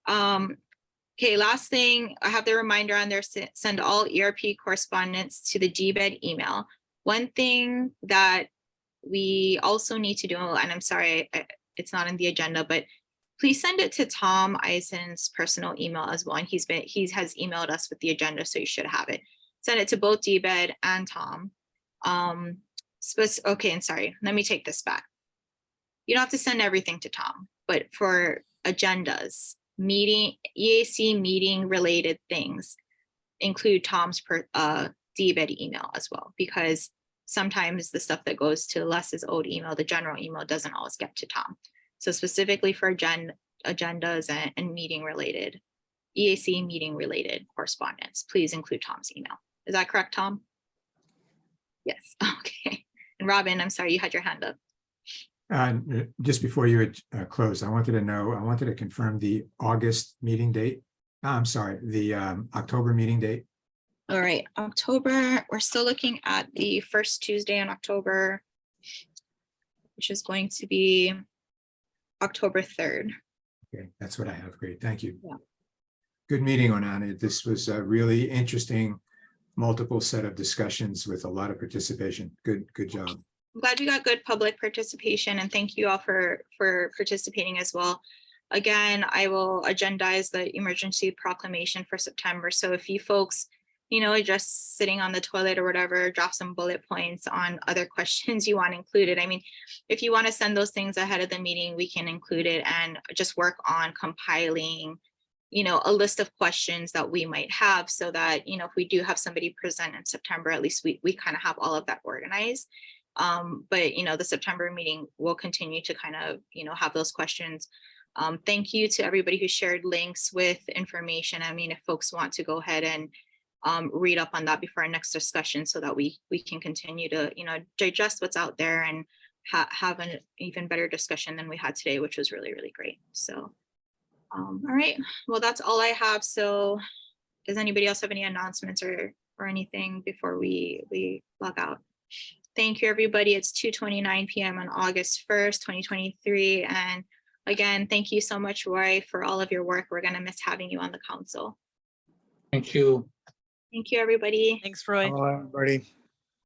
S1: Okay, last thing, I have the reminder on there, send all ERP correspondence to the GBED email. One thing that we also need to do, and I'm sorry, it's not in the agenda, but please send it to Tom Eisen's personal email as well. And he has emailed us with the agenda, so you should have it. Send it to both GBED and Tom. Okay, and sorry, let me take this back. You don't have to send everything to Tom, but for agendas, EAC meeting related things, include Tom's DBED email as well, because sometimes the stuff that goes to Les's old email, the general email, doesn't always get to Tom. So specifically for agendas and meeting related, EAC meeting related correspondence, please include Tom's email. Is that correct, Tom? Yes, okay. And Robin, I'm sorry, you had your hand up.
S2: Just before you close, I wanted to confirm the August meeting date. I'm sorry, the October meeting date.
S1: All right, October, we're still looking at the first Tuesday in October. which is going to be October 3rd.
S2: Okay, that's what I have. Great, thank you.
S1: Yeah.
S2: Good meeting, Onani. This was a really interesting, multiple set of discussions with a lot of participation. Good job.
S1: I'm glad we got good public participation, and thank you all for participating as well. Again, I will agendize the emergency proclamation for September. So if you folks, you know, just sitting on the toilet or whatever, drop some bullet points on other questions you want included. I mean, if you want to send those things ahead of the meeting, we can include it and just work on compiling, you know, a list of questions that we might have, so that, you know, if we do have somebody present in September, at least we kind of have all of that organized. But, you know, the September meeting will continue to kind of, you know, have those questions. Thank you to everybody who shared links with information. I mean, if folks want to go ahead and read up on that before our next discussion, so that we can continue to, you know, digest what's out there and have an even better discussion than we had today, which was really, really great. So, all right, well, that's all I have. So does anybody else have any announcements or anything before we log out? Thank you, everybody. It's 2:29 p.m. on August 1st, 2023. And again, thank you so much, Roy, for all of your work. We're gonna miss having you on the council.
S6: Thank you.
S1: Thank you, everybody.
S18: Thanks, Roy.
S5: Hello, everybody.